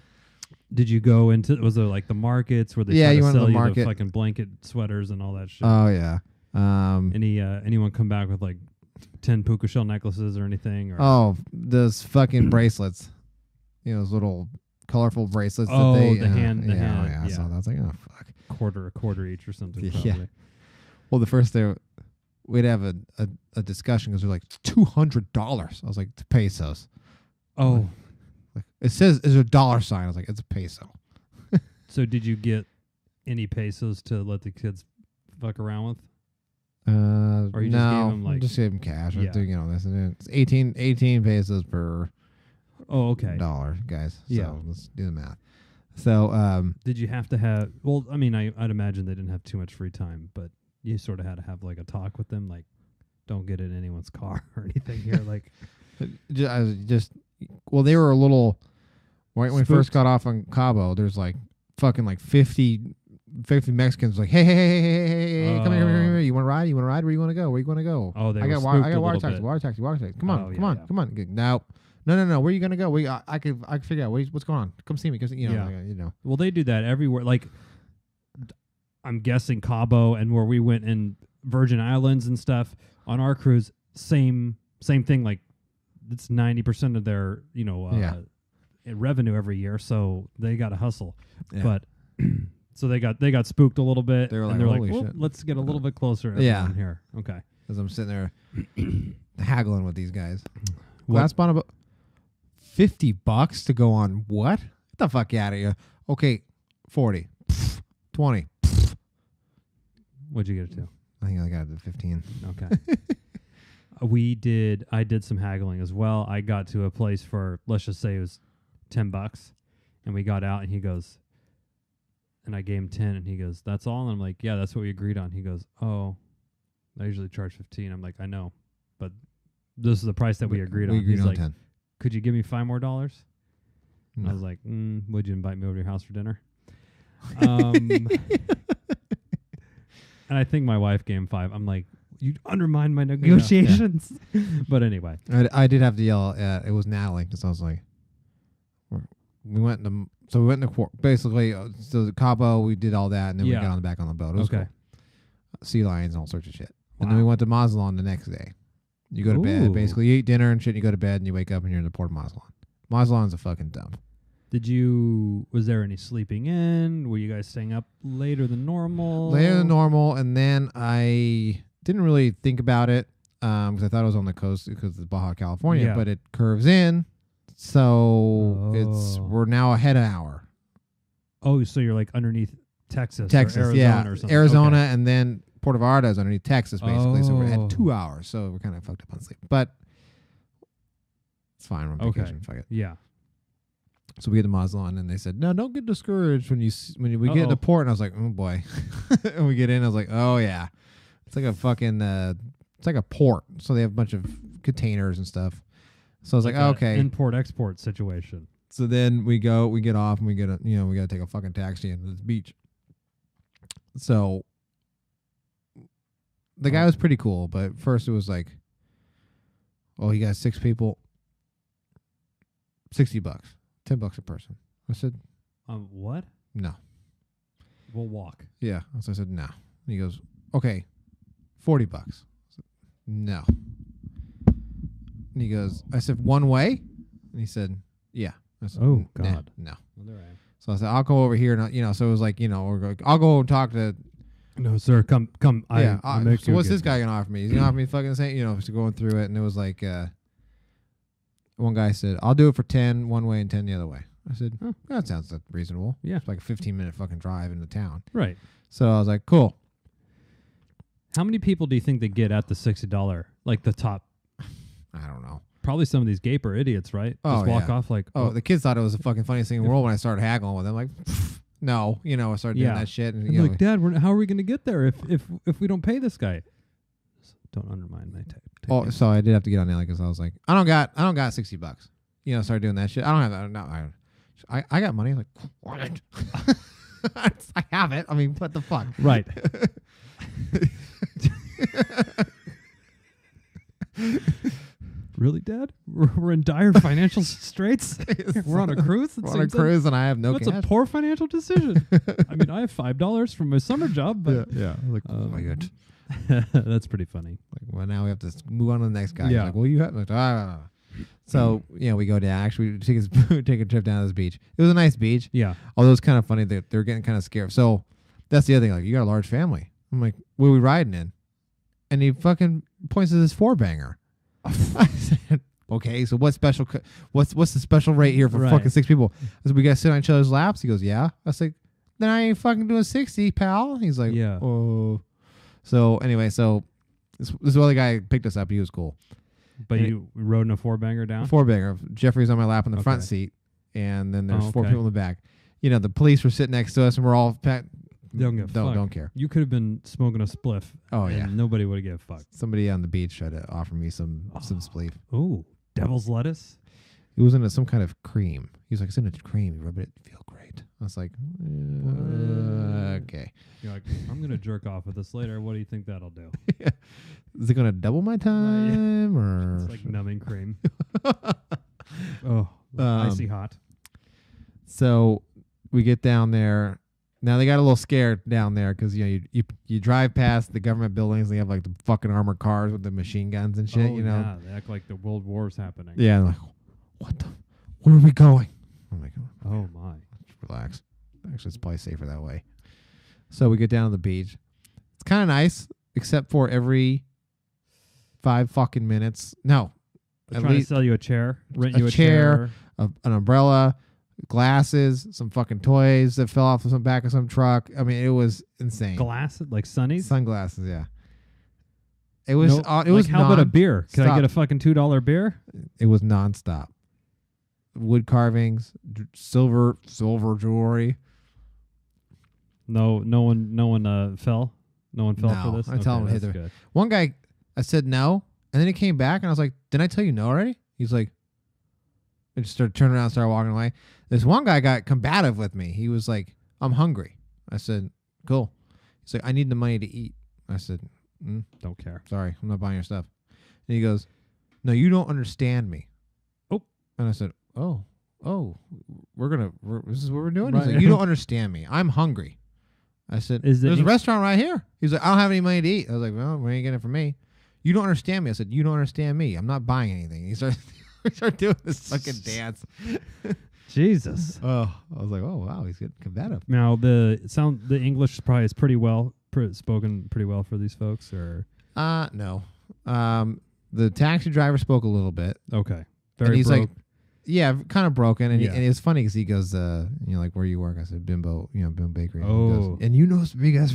Speaker 2: Did you go into? Was there like the markets where they
Speaker 3: you went to
Speaker 2: sell
Speaker 3: the
Speaker 2: you
Speaker 3: market.
Speaker 2: the fucking blanket sweaters and all that shit?
Speaker 3: Oh yeah.
Speaker 2: Anyone come back with like 10 puka shell necklaces or anything? Or?
Speaker 3: Oh, those fucking bracelets. Those little colorful bracelets.
Speaker 2: Oh,
Speaker 3: that they,
Speaker 2: the hand.
Speaker 3: Yeah. So I was like, oh fuck.
Speaker 2: A quarter each or something.
Speaker 3: Yeah.
Speaker 2: Probably.
Speaker 3: Well, the first day we'd have a discussion because they're like $200. I was like, it's pesos.
Speaker 2: Oh.
Speaker 3: Like, it says is a dollar sign. I was like, it's a peso.
Speaker 2: So did you get any pesos to let the kids fuck around with? Or you just gave them like
Speaker 3: just gave them cash. Yeah. It's 18 pesos per dollar, guys. So let's do the math. So
Speaker 2: did you have to have? Well, I mean, I'd imagine they didn't have too much free time, but you sort of had to have like a talk with them, like, don't get in anyone's car or anything here, like.
Speaker 3: Well, they were a little. Right when we first got off on Cabo, there's like fucking like 50 Mexicans like, hey, come here. You want to ride? Where you want to go?
Speaker 2: Oh, they
Speaker 3: I got water taxi. Come on. No. Where are you gonna go? I can figure out what's going on. Come see me, because
Speaker 2: Well, they do that everywhere. Like, I'm guessing Cabo and where we went in Virgin Islands and stuff on our cruise, same thing. Like, it's 90% of their revenue every year, so they got to hustle. Yeah. But so they got spooked a little bit. They're like, well, let's get a little bit closer. Here. Okay.
Speaker 3: Because I'm sitting there haggling with these guys. Glass bottom about $50 to go on what? Get the fuck out of here. Okay, 40, 20.
Speaker 2: What'd you get it to?
Speaker 3: I think I got it to 15.
Speaker 2: Okay. I did some haggling as well. I got to a place for, let's just say it was $10, and we got out, and he goes, and I gave him 10, and he goes, that's all? And I'm like, yeah, that's what we agreed on. He goes, oh, I usually charge 15. I'm like, I know, but this is the price that we agreed on.
Speaker 3: We agreed
Speaker 2: He's
Speaker 3: on
Speaker 2: like,
Speaker 3: 10.
Speaker 2: Could you give me $5 more? No. I was like, would you invite me over to your house for dinner? And I think my wife gave him 5. I'm like, you undermine my negotiations. Yeah. But anyway.
Speaker 3: I did have to yell at, it was Natalie, because I was like, we went to basically, so Cabo, we did all that, and then we got on the back on the boat. It was cool. Sea lions and all sorts of shit. And then we went to Mazatlan the next day. You go to bed, basically, you eat dinner and shit, and you go to bed, and you wake up, and you're in the port of Mazatlan. Mazatlan's a fucking dump.
Speaker 2: Was there any sleeping in? Were you guys staying up later than normal?
Speaker 3: Later than normal, and then I didn't really think about it, because I thought it was on the coast because it's Baja California, but it curves in, so we're now ahead an hour.
Speaker 2: Oh, so you're like underneath Texas,
Speaker 3: or Arizona or something. Arizona, and then Puerto Vallarta is underneath Texas, basically. So we had 2 hours. So we're kind of fucked up on sleep. But it's fine. We're on vacation. Fuck it.
Speaker 2: Yeah.
Speaker 3: So we get to Mazatlan, and they said, "No, don't get discouraged when we get to port." And I was like, "Oh boy!" And we get in, I was like, "Oh yeah, it's like a fucking it's like a port." So they have a bunch of containers and stuff. So I was like, "Okay."
Speaker 2: Import export situation.
Speaker 3: So then we get off, and we got to take a fucking taxi into this beach. So the guy was pretty cool, but first it was like, "Oh, you got 6 people, $60, $10 a person." I said,
Speaker 2: what?
Speaker 3: "No."
Speaker 2: We'll walk.
Speaker 3: Yeah. So I said, "No." And he goes, "Okay, $40." I said, "No." And he goes, I said, "One way?" And he said, "Yeah." I said,
Speaker 2: "Oh God,
Speaker 3: no."
Speaker 2: Well, right.
Speaker 3: So I said, "I'll go over here." And, so it was like, I'll go and talk to.
Speaker 2: No, sir. Come.
Speaker 3: Yeah.
Speaker 2: I
Speaker 3: So what's this guy gonna offer me? He's gonna offer me fucking the same. So going through it, and it was like, one guy said, "I'll do it for 10 one way and 10 the other way." I said, "Oh, that sounds reasonable."
Speaker 2: Yeah.
Speaker 3: It's like a 15-minute fucking drive into town.
Speaker 2: Right.
Speaker 3: So I was like, "Cool."
Speaker 2: How many people do you think they get at the $60? Like the top?
Speaker 3: I don't know.
Speaker 2: Probably some of these gaper idiots, right? Just walk off like,
Speaker 3: the kids thought it was the fucking funniest thing in the world when I started haggling with them. Like, no, I started doing that shit. And,
Speaker 2: like, "Dad, how are we going to get there if we don't pay this guy?" Don't undermine my take.
Speaker 3: So I did have to get on there because I was like, I don't got $60. Started doing that shit. I don't have that. No, I got money. Like, what? I have it. I mean, what the fuck?
Speaker 2: Right. Really, Dad? We're in dire financial straits. We're on a cruise.
Speaker 3: We're on a cruise, and I have no cash.
Speaker 2: That's a poor financial decision. I mean, I have $5 from my summer job, but
Speaker 3: yeah. Like, oh my god,
Speaker 2: that's pretty funny.
Speaker 3: Like, well, now we have to move on to the next guy.
Speaker 2: Yeah.
Speaker 3: Like, well, you have. Like, So we go down. Actually, we take a trip down to this beach. It was a nice beach.
Speaker 2: Yeah.
Speaker 3: Although it's kind of funny that they're getting kind of scared. So that's the other thing. Like, you got a large family. I'm like, what are we riding in? And he fucking points to this 4-banger. I said, "Okay, so what's special? What's the special rate here for fucking 6 people?" I said, "We gotta sit on each other's laps." He goes, "Yeah." I was like, "Then I ain't fucking doing 60, pal." He's like,
Speaker 2: "Yeah."
Speaker 3: Oh. So anyway, this other guy picked us up. He was cool.
Speaker 2: But you rode in a 4-banger down?
Speaker 3: 4-banger. Jeffrey's on my lap in the front seat, and then there's 4 people in the back. The police were sitting next to us, and we're all don't care.
Speaker 2: You could have been smoking a spliff.
Speaker 3: Oh yeah,
Speaker 2: nobody would have given a fuck.
Speaker 3: Somebody on the beach tried to offer me some spliff.
Speaker 2: Oh, devil's lettuce.
Speaker 3: It was in some kind of cream. He was like, "It's in a cream. You rub it, feel great." I was like, "Okay."
Speaker 2: You're like, "I'm gonna jerk off with this later. What do you think that'll do?"
Speaker 3: Is it gonna double my time or?
Speaker 2: It's like numbing cream. Icy hot.
Speaker 3: So we get down there. Now they got a little scared down there because you drive past the government buildings. And they have like the fucking armored cars with the machine guns and shit.
Speaker 2: Yeah, they act like the World War's happening.
Speaker 3: Yeah, I'm like, where are we going? I'm like,
Speaker 2: oh my,
Speaker 3: relax. Actually, it's probably safer that way. So we get down to the beach. It's kind of nice, except for every 5 fucking minutes. No,
Speaker 2: they're trying to sell you a chair, rent you a
Speaker 3: chair, an umbrella. Glasses, some fucking toys that fell off of some back of some truck. I mean, it was insane.
Speaker 2: Glasses, like sunnies,
Speaker 3: sunglasses. Yeah, it was. It was.
Speaker 2: How about a beer? Can I get a fucking $2 beer?
Speaker 3: It was nonstop. Wood carvings, silver jewelry.
Speaker 2: No one fell. No one fell for this.
Speaker 3: I tell him, "Hey, there." One guy, I said no, and then he came back, and I was like, "Didn't I tell you no already?" He's like. I just started turning around and started walking away. This one guy got combative with me. He was like, "I'm hungry." I said, "Cool." He's like, "I need the money to eat." I said,
Speaker 2: "Don't care.
Speaker 3: Sorry, I'm not buying your stuff." And he goes, "No, you don't understand me."
Speaker 2: Oh.
Speaker 3: And I said, Oh, this is what we're doing? Right. He's like, "You don't understand me. I'm hungry." I said, "There's a restaurant right here." He's like, "I don't have any money to eat." I was like, "Well, where are you getting it from me?" "You don't understand me." I said, "You don't understand me. I'm not buying anything." He started... We start doing this fucking dance.
Speaker 2: Jesus.
Speaker 3: Oh, I was like, oh wow, he's getting combative.
Speaker 2: Now the English probably is pretty well spoken pretty well for these folks, or
Speaker 3: no. The taxi driver spoke a little bit.
Speaker 2: Okay.
Speaker 3: And he's like, Yeah, kind of broken. And,
Speaker 2: Yeah.
Speaker 3: and it's funny because he goes, like, where you work? I said, Bimbo, Bimbo Bakery. And he
Speaker 2: Oh.
Speaker 3: goes, and you know some big ass.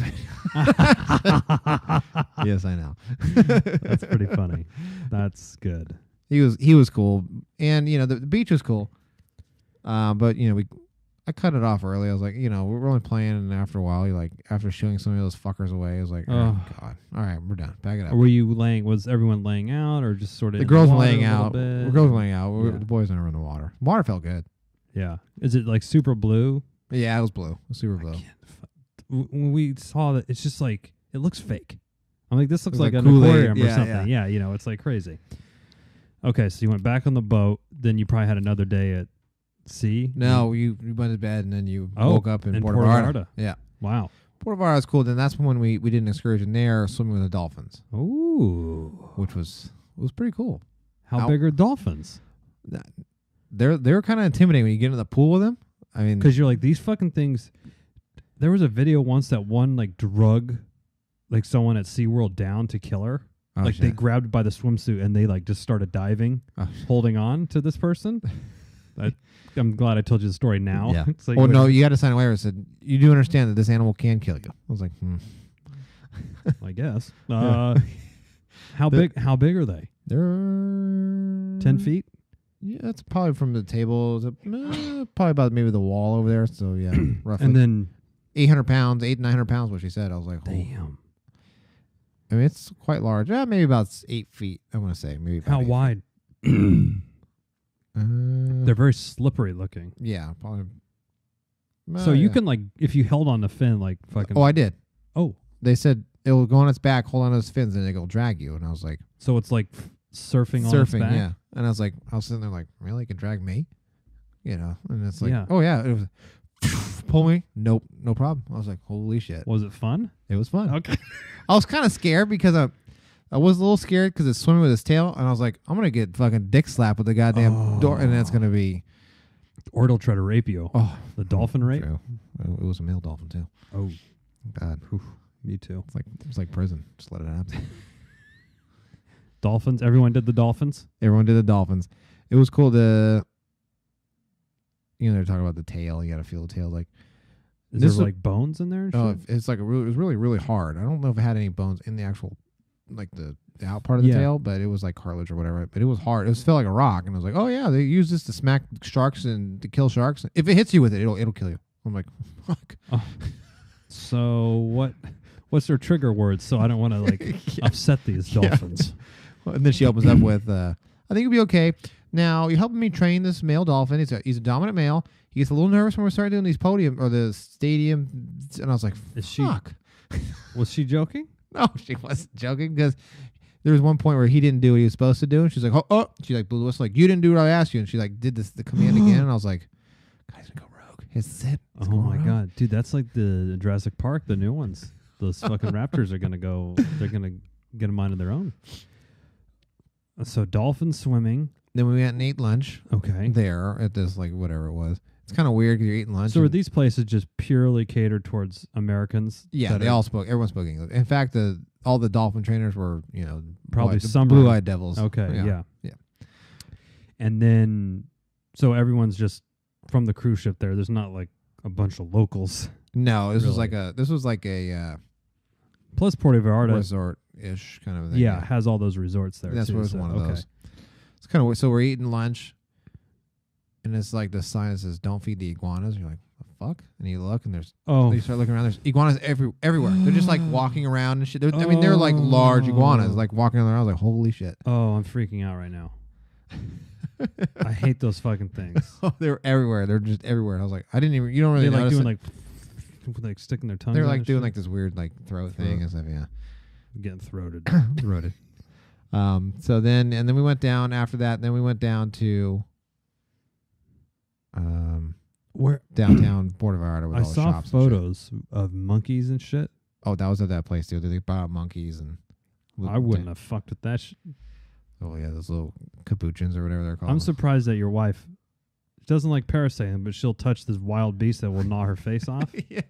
Speaker 3: Yes, I know.
Speaker 2: That's pretty funny. That's good.
Speaker 3: He was cool, and the beach was cool. But I cut it off early. I was like, we're only playing, and after a while, after shooing some of those fuckers away, I was like, oh god, all right, we're done. Back it up.
Speaker 2: Were you laying? Was everyone laying out, or just sort of?
Speaker 3: The girls were laying
Speaker 2: a little
Speaker 3: out.
Speaker 2: bit?
Speaker 3: The girls were laying out.
Speaker 2: Yeah.
Speaker 3: The boys never in the water. Water felt good.
Speaker 2: Yeah. Is it like super blue?
Speaker 3: Yeah, it was blue. It was super blue.
Speaker 2: When we saw that, it's just like it looks fake. I'm like, this looks like an
Speaker 3: Kool-Aid.
Speaker 2: aquarium or
Speaker 3: Yeah,
Speaker 2: something. Yeah, it's like crazy. Okay, so you went back on the boat. Then you probably had another day at sea.
Speaker 3: No, you went to bed and then you
Speaker 2: Oh,
Speaker 3: woke up in
Speaker 2: in
Speaker 3: Puerto
Speaker 2: Puerto
Speaker 3: Vallarta.
Speaker 2: Vallarta.
Speaker 3: Yeah,
Speaker 2: Wow.
Speaker 3: Puerto Vallarta was cool. Then that's when we did an excursion there, swimming with the dolphins,
Speaker 2: Ooh.
Speaker 3: which was pretty cool.
Speaker 2: How big are dolphins?
Speaker 3: They're kind of intimidating when you get in the pool with them. I mean,
Speaker 2: Because you're like, these fucking things. There was a video once that one like drug like someone at SeaWorld down to kill her.
Speaker 3: oh,
Speaker 2: Like they
Speaker 3: shit.
Speaker 2: grabbed by the swimsuit and they like just started diving,
Speaker 3: Oh,
Speaker 2: holding on to this person. I'm glad I told you the story now.
Speaker 3: Yeah.
Speaker 2: It's like,
Speaker 3: Oh
Speaker 2: wait,
Speaker 3: no, you got to sign a waiver that said you do understand that this animal can kill you. I was like,
Speaker 2: I guess.
Speaker 3: Yeah.
Speaker 2: How big are they?
Speaker 3: They're
Speaker 2: 10 feet?
Speaker 3: Yeah, it's probably from the table. Probably about maybe the wall over there. So yeah, roughly.
Speaker 2: And then
Speaker 3: 800 pounds, 900 pounds. What she said. I was like, oh.
Speaker 2: damn.
Speaker 3: I mean, it's quite large. Maybe about 8 feet. I want to say maybe. About
Speaker 2: How
Speaker 3: 8
Speaker 2: wide?
Speaker 3: feet.
Speaker 2: They're very slippery looking.
Speaker 3: Yeah, probably.
Speaker 2: So you
Speaker 3: yeah.
Speaker 2: can like if you held on the fin like fucking
Speaker 3: Oh, I did.
Speaker 2: Oh.
Speaker 3: They said it will go on its back, hold on to its fins, and it'll drag you. And I was like,
Speaker 2: So it's like surfing on its back?
Speaker 3: yeah. And I was sitting there like, really, it can drag me? And it's like,
Speaker 2: Yeah.
Speaker 3: oh yeah, it was pull me. Nope, no problem. I was like, holy shit.
Speaker 2: Was it fun?
Speaker 3: It was fun.
Speaker 2: Okay.
Speaker 3: I was kind of scared because I was a little scared because it's swimming with its tail, and I was like, I'm gonna get fucking dick slapped with the goddamn door, and that's gonna be.
Speaker 2: Or it'll try to rape you.
Speaker 3: Oh,
Speaker 2: The dolphin rape?
Speaker 3: true. It was a male dolphin too.
Speaker 2: Oh,
Speaker 3: God,
Speaker 2: me too.
Speaker 3: it's like prison. Just let it happen.
Speaker 2: Dolphins? Everyone did the dolphins?
Speaker 3: Everyone did the dolphins. It was cool to. They're talking about the tail. You got to feel the tail. Like,
Speaker 2: Is
Speaker 3: This
Speaker 2: there
Speaker 3: was-
Speaker 2: like bones in there and
Speaker 3: oh,
Speaker 2: shit?
Speaker 3: it's like it was really, really hard. I don't know if it had any bones in the actual, like the out part of the
Speaker 2: Yeah.
Speaker 3: tail, but it was like cartilage or whatever. But it was hard. It felt like a rock, and I was like, oh yeah, they use this to smack sharks and to kill sharks. If it hits you with it, it'll kill you. I'm like, fuck.
Speaker 2: Oh. So what's their trigger words so I don't want to like
Speaker 3: Yeah.
Speaker 2: upset these
Speaker 3: Yeah.
Speaker 2: dolphins?
Speaker 3: And then she opens up with, I think it'll be okay. Now, you're helping me train this male dolphin. He's a dominant male. He gets a little nervous when we start doing these podium or the stadium. And I was like,
Speaker 2: Is she-
Speaker 3: fuck.
Speaker 2: Was she joking?
Speaker 3: No, she wasn't joking because there was one point where he didn't do what he was supposed to do. And she's like, oh. She like blew the whistle, like, you didn't do what I asked you. And she like did the command again. And I was like, guys, go rogue. It's it. It's
Speaker 2: Oh
Speaker 3: going
Speaker 2: my
Speaker 3: rogue.
Speaker 2: god, dude, that's like the Jurassic Park, the new ones. Those fucking raptors are gonna go. They're gonna get a mind of their own. So dolphin swimming.
Speaker 3: Then we went and ate lunch
Speaker 2: Okay.
Speaker 3: there at this, like, whatever it was. It's kind of weird because you're eating lunch.
Speaker 2: So are
Speaker 3: and-
Speaker 2: these places just purely catered towards Americans?
Speaker 3: Yeah,
Speaker 2: that
Speaker 3: they
Speaker 2: are-
Speaker 3: all spoke. Everyone spoke English. In fact, all the dolphin trainers were,
Speaker 2: Probably
Speaker 3: the
Speaker 2: summer-
Speaker 3: blue-eyed devils.
Speaker 2: Okay, yeah.
Speaker 3: yeah.
Speaker 2: And then, so everyone's just from the cruise ship there. There's not like a bunch of locals.
Speaker 3: No, this was
Speaker 2: Really?
Speaker 3: like a
Speaker 2: Plus Puerto Vallarta,
Speaker 3: resort-ish kind of a thing.
Speaker 2: yeah, has all those resorts there.
Speaker 3: That's
Speaker 2: too,
Speaker 3: what it's
Speaker 2: so,
Speaker 3: one of
Speaker 2: okay.
Speaker 3: those. It's kind of weird. So we're eating lunch, and it's like the sign that says "Don't feed the iguanas." And you're like, "The fuck?" And you look, and
Speaker 2: Oh,
Speaker 3: you start looking around. There's iguanas everywhere. They're just like walking around and shit. They're like large iguanas, like walking around. I was like, "Holy shit!"
Speaker 2: oh, I'm freaking out right now. I hate those fucking things.
Speaker 3: They're everywhere. They're just everywhere. I was like, I didn't even. You don't really
Speaker 2: They're like
Speaker 3: notice
Speaker 2: doing
Speaker 3: it.
Speaker 2: like sticking their tongue.
Speaker 3: They're like doing like this weird like throat thing and stuff. Yeah.
Speaker 2: getting throated.
Speaker 3: Throated. So then we went down after that. Then we went down to
Speaker 2: Where
Speaker 3: downtown Puerto Vallarta with
Speaker 2: I
Speaker 3: all the
Speaker 2: saw
Speaker 3: shops and shit.
Speaker 2: photos of monkeys and shit.
Speaker 3: Oh, that was at that place too. They brought out monkeys and.
Speaker 2: I wouldn't have fucked with that.
Speaker 3: Oh yeah, those little capuchins or whatever they're called.
Speaker 2: I'm surprised that your wife doesn't like parasailing, but she'll touch this wild beast that will gnaw her face off.
Speaker 3: Yeah,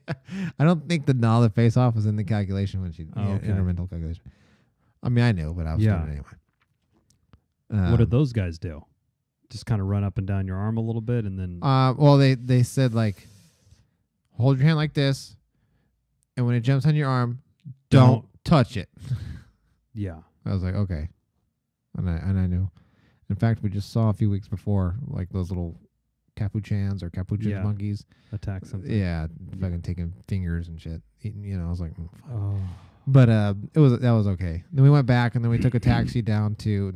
Speaker 3: I don't think the gnaw the face off was in the calculation when she
Speaker 2: okay.
Speaker 3: in her mental calculation. I mean, I knew, but I was doing it anyway.
Speaker 2: What did those guys do? just kind of run up and down your arm a little bit, and then
Speaker 3: Well, they said like, hold your hand like this, and when it jumps on your arm, don't touch it.
Speaker 2: Yeah.
Speaker 3: I was like, okay, and I knew. In fact, we just saw a few weeks before like those little capuchins or capuchin monkeys
Speaker 2: attack something.
Speaker 3: Yeah, fucking taking fingers and shit. Eating, I was like, fuck.
Speaker 2: Oh.
Speaker 3: But that was okay. Then we went back and then we took a taxi down to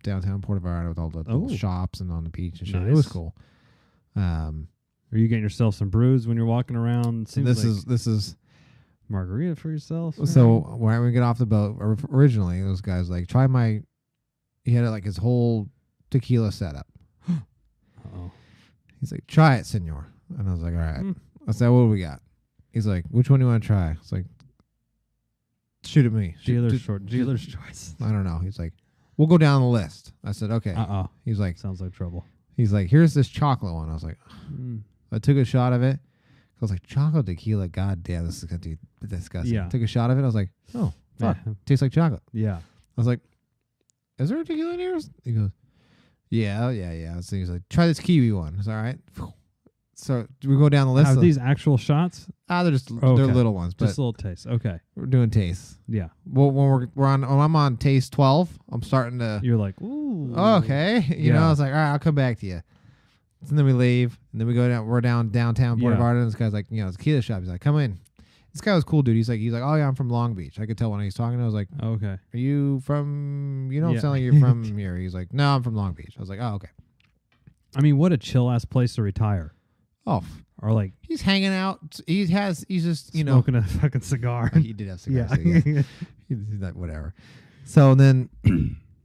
Speaker 3: downtown Puerto Vallarta with all the little shops and on the beach and shit.
Speaker 2: Nice.
Speaker 3: It was cool.
Speaker 2: Are you getting yourself some brews when you're walking around?
Speaker 3: This is
Speaker 2: margarita for yourself.
Speaker 3: So when we get off the boat, originally those guys like try my. He had like his whole tequila setup.
Speaker 2: Uh-oh.
Speaker 3: He's like, try it, senor. And I was like, all right. I said, what do we got? He's like, which one do you want to try? It's like, shoot at me.
Speaker 2: Dealer's choice.
Speaker 3: I don't know. He's like, we'll go down the list. I said, okay. He's like,
Speaker 2: sounds like trouble.
Speaker 3: He's like, here's this chocolate one. I was like, I took a shot of it. I was like, chocolate tequila. God damn, this is going to be disgusting.
Speaker 2: Yeah.
Speaker 3: Took a shot of it. I was like, oh, fuck. Tastes like chocolate.
Speaker 2: Yeah.
Speaker 3: I was like, is there a tequila in here? He goes, yeah. So he's like, try this kiwi one. It's all right. So we go down the list.
Speaker 2: Are these actual shots?
Speaker 3: They're just they're little ones, but
Speaker 2: just a little taste. Okay,
Speaker 3: we're doing tastes.
Speaker 2: Yeah.
Speaker 3: Well, when I'm on taste 12, I'm starting to.
Speaker 2: You're like, ooh.
Speaker 3: Okay. You know, I was like, all right, I'll come back to you. And then we leave, and then we go down. We're downtown Puerto Vallarta, and this guy's like, it's a tequila shop. He's like, come in. This guy was cool, dude. He's like, oh yeah, I'm from Long Beach. I could tell when he was talking. I was like,
Speaker 2: okay.
Speaker 3: Are you from? You don't sound like you're from here. He's like, no, I'm from Long Beach. I was like, oh okay.
Speaker 2: I mean, what a chill ass place to retire.
Speaker 3: Oh,
Speaker 2: or like
Speaker 3: he's hanging out. He's just
Speaker 2: smoking a fucking cigar.
Speaker 3: He did have cigars. Yeah. He did that, whatever. So then,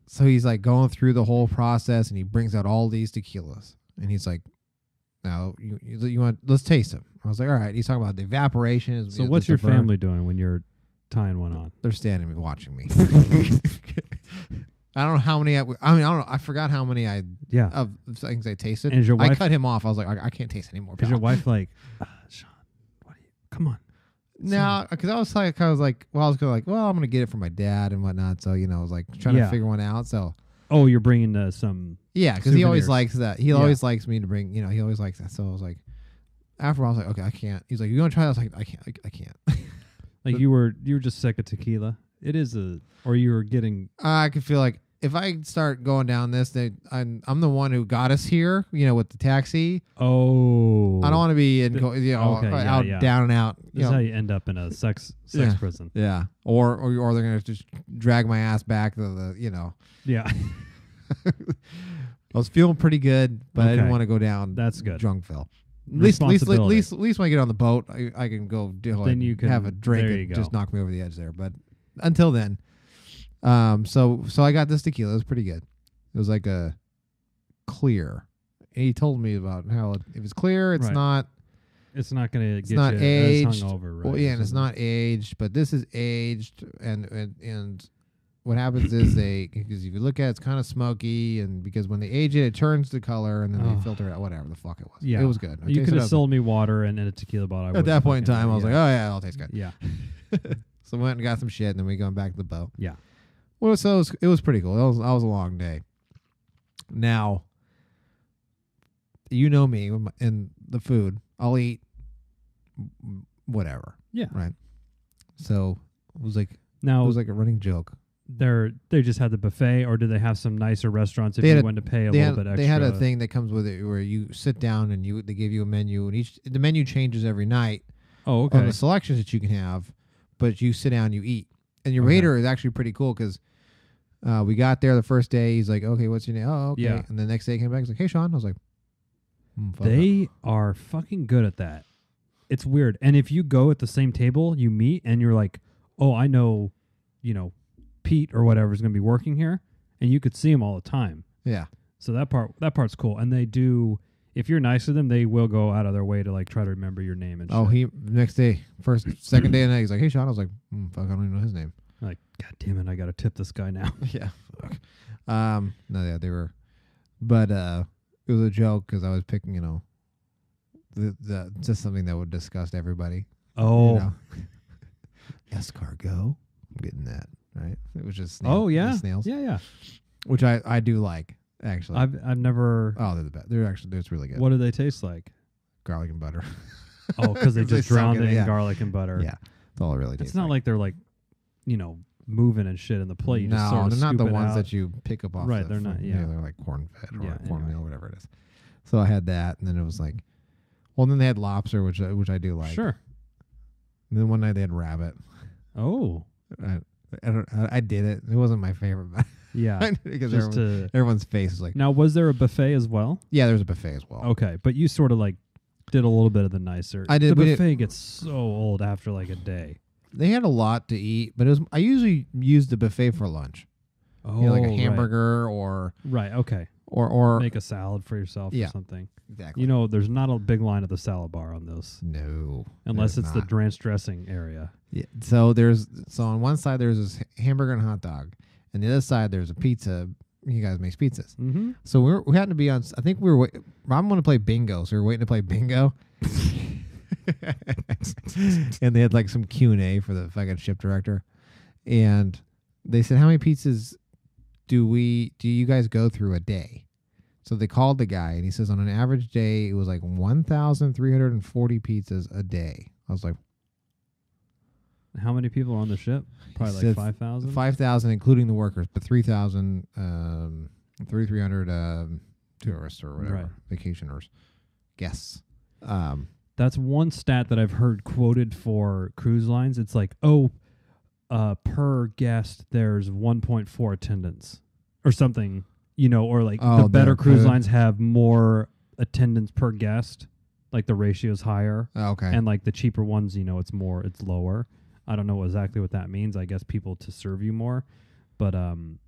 Speaker 3: so he's like going through the whole process, and he brings out all these tequilas, and he's like, "Now you want? Let's taste them." I was like, "All right." He's talking about the evaporation.
Speaker 2: So what's your family doing when you're tying one on?
Speaker 3: They're standing watching me. I don't know how many. I don't know. I forgot how many of things I tasted.
Speaker 2: And is your wife,
Speaker 3: I cut him off. I was like, I can't taste anymore.
Speaker 2: Is your wife like, Sean? Come on.
Speaker 3: No, because I was like, well, I'm gonna get it from my dad and whatnot. So I was like trying to figure one out. So.
Speaker 2: Oh, you're bringing some.
Speaker 3: Yeah, because he always likes that. He always likes me to bring. He always likes that. So I was like, after I was like, okay, I can't. He's like, you want to try that? I was like, I can't.
Speaker 2: Like you were just sick of tequila. It is or you were getting.
Speaker 3: I could feel like if I start going down this, I'm the one who got us here. With the taxi.
Speaker 2: Oh.
Speaker 3: I don't want to be down and out.
Speaker 2: This is how you end up in a sex prison.
Speaker 3: Yeah. Or they're gonna just drag my ass back to the.
Speaker 2: Yeah.
Speaker 3: I was feeling pretty good, but I didn't want to go down.
Speaker 2: That's good.
Speaker 3: Drunk Phil. At least when I get on the boat, I can go
Speaker 2: then you can
Speaker 3: have a drink and just knock me over the edge there. But until then, so I got this tequila. It was pretty good. It was like a clear. And he told me about how if it's clear, it's not.
Speaker 2: It's not going to get
Speaker 3: not
Speaker 2: you
Speaker 3: aged.
Speaker 2: as hungover, right?
Speaker 3: Well, yeah, and it's not aged, but this is aged, and what happens is because if you look at it, it's kind of smoky, and because when they age it, it turns the color, and then they filter it out, whatever the fuck it was.
Speaker 2: Yeah.
Speaker 3: It was good.
Speaker 2: You could have sold me water and a tequila bottle.
Speaker 3: At that point in time, I was like, oh yeah, it'll taste good.
Speaker 2: Yeah.
Speaker 3: So we went and got some shit, and then we going back to the boat.
Speaker 2: Yeah.
Speaker 3: Well, so it was pretty cool. That was a long day. Now, you know me and the food. I'll eat whatever.
Speaker 2: Yeah.
Speaker 3: Right. So it was like
Speaker 2: a
Speaker 3: running joke.
Speaker 2: They just had the buffet, or do they have some nicer restaurants if you wanted to pay a little bit extra?
Speaker 3: They had a thing that comes with it where you sit down and they give you a menu, and the menu changes every night.
Speaker 2: Oh, okay.
Speaker 3: On the selections that you can have, but you sit down, you eat, and your waiter is actually pretty cool because we got there the first day. He's like, "Okay, what's your name?" Oh, okay. Yeah. And the next day he came back. He's like, "Hey, Sean." I was like,
Speaker 2: "They are fucking good at that." It's weird. And if you go at the same table, you meet, and you're like, "Oh, I know, Pete or whatever is going to be working here," and you could see him all the time.
Speaker 3: Yeah.
Speaker 2: So that part's cool. And they do, if you're nice to them, they will go out of their way to like try to remember your name and shit.
Speaker 3: He next day, second day of the night, he's like, "Hey, Sean." I was like, "Fuck, I don't even know his name."
Speaker 2: Like, God damn it, I got to tip this guy now.
Speaker 3: Yeah. Fuck. No, yeah, they were, but it was a joke because I was picking, the just something that would disgust everybody.
Speaker 2: Oh.
Speaker 3: Escargot. I'm getting that. Right? It was just
Speaker 2: snails.
Speaker 3: Yeah. which I do like actually.
Speaker 2: I've never.
Speaker 3: Oh, they're the best. It's really good.
Speaker 2: What do they taste like?
Speaker 3: Garlic and butter.
Speaker 2: Oh, because they just drowned it in
Speaker 3: yeah.
Speaker 2: garlic and butter.
Speaker 3: Yeah, that's all it really tastes.
Speaker 2: It's not like they're like, moving and shit in the plate. You
Speaker 3: No,
Speaker 2: just sort of
Speaker 3: they're not the
Speaker 2: scoop it
Speaker 3: ones
Speaker 2: out.
Speaker 3: that you pick up off.
Speaker 2: Right, they're not. Yeah,
Speaker 3: they're like corn-fed or
Speaker 2: Yeah,
Speaker 3: cornmeal,
Speaker 2: anyway.
Speaker 3: whatever it is. So I had that, and then it was like, well, then they had lobster, which I do like.
Speaker 2: Sure.
Speaker 3: And then one night they had rabbit.
Speaker 2: Oh.
Speaker 3: I did it. It wasn't my favorite.
Speaker 2: Yeah.
Speaker 3: Because
Speaker 2: just
Speaker 3: everyone's face is like.
Speaker 2: Now, was there a buffet as well?
Speaker 3: Yeah, there's a buffet as well.
Speaker 2: Okay, but you sort of like did a little bit of the nicer.
Speaker 3: I did.
Speaker 2: The buffet gets so old after like a day.
Speaker 3: They had a lot to eat, but I usually use the buffet for lunch.
Speaker 2: Oh,
Speaker 3: Like a hamburger or
Speaker 2: right. Okay.
Speaker 3: Or
Speaker 2: make a salad for yourself or something.
Speaker 3: Exactly.
Speaker 2: There's not a big line at the salad bar on those.
Speaker 3: No.
Speaker 2: Unless it's
Speaker 3: not.
Speaker 2: the ranch dressing area.
Speaker 3: Yeah. So on one side there's this hamburger and hot dog, and the other side there's a pizza. You guys make pizzas.
Speaker 2: Mm-hmm.
Speaker 3: So we happened to be on. I think we were. I'm going to play bingo, so we were waiting to play bingo. And they had like some Q&A for the fucking ship director, and they said, "How many pizzas do you guys go through a day?" So they called the guy, and he says on an average day it was like 1,340 pizzas a day. I was like,
Speaker 2: how many people are on the ship? Probably like 5,000.
Speaker 3: 5,000 including the workers, but 3,000, 3,300 tourists or whatever,
Speaker 2: Right.
Speaker 3: vacationers, guests.
Speaker 2: That's one stat that I've heard quoted for cruise lines. It's like, per guest, there's 1.4 attendance or something, or like the better cruise lines have more attendance per guest, like the ratio is higher.
Speaker 3: Okay.
Speaker 2: And like the cheaper ones, it's lower. I don't know exactly what that means. I guess people to serve you more, but 1,000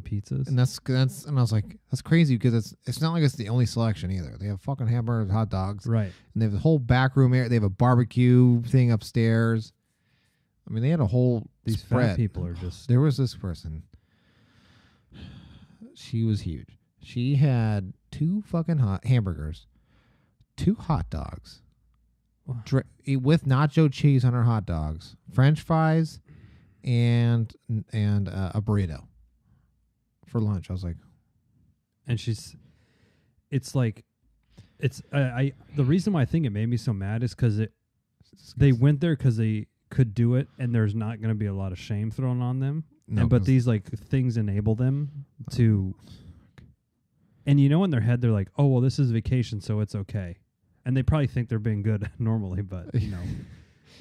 Speaker 2: pizzas.
Speaker 3: And and I was like, that's crazy because it's not like it's the only selection either. They have fucking hamburgers, hot dogs,
Speaker 2: Right.
Speaker 3: and they have the whole back room area. They have a barbecue thing upstairs. I mean, they had a whole
Speaker 2: These
Speaker 3: spread.
Speaker 2: fat people are just.
Speaker 3: There was this person. She was huge. She had 2 fucking hamburgers, 2 hot dogs, with nacho cheese on her hot dogs, French fries, and a burrito for lunch. I was like,
Speaker 2: And the reason why I think it made me so mad is because they went there because they could do it, and there's not going to be a lot of shame thrown on them.
Speaker 3: No,
Speaker 2: but these like things enable them to, and in their head they're like, oh well, this is vacation, so it's okay, and they probably think they're being good normally, but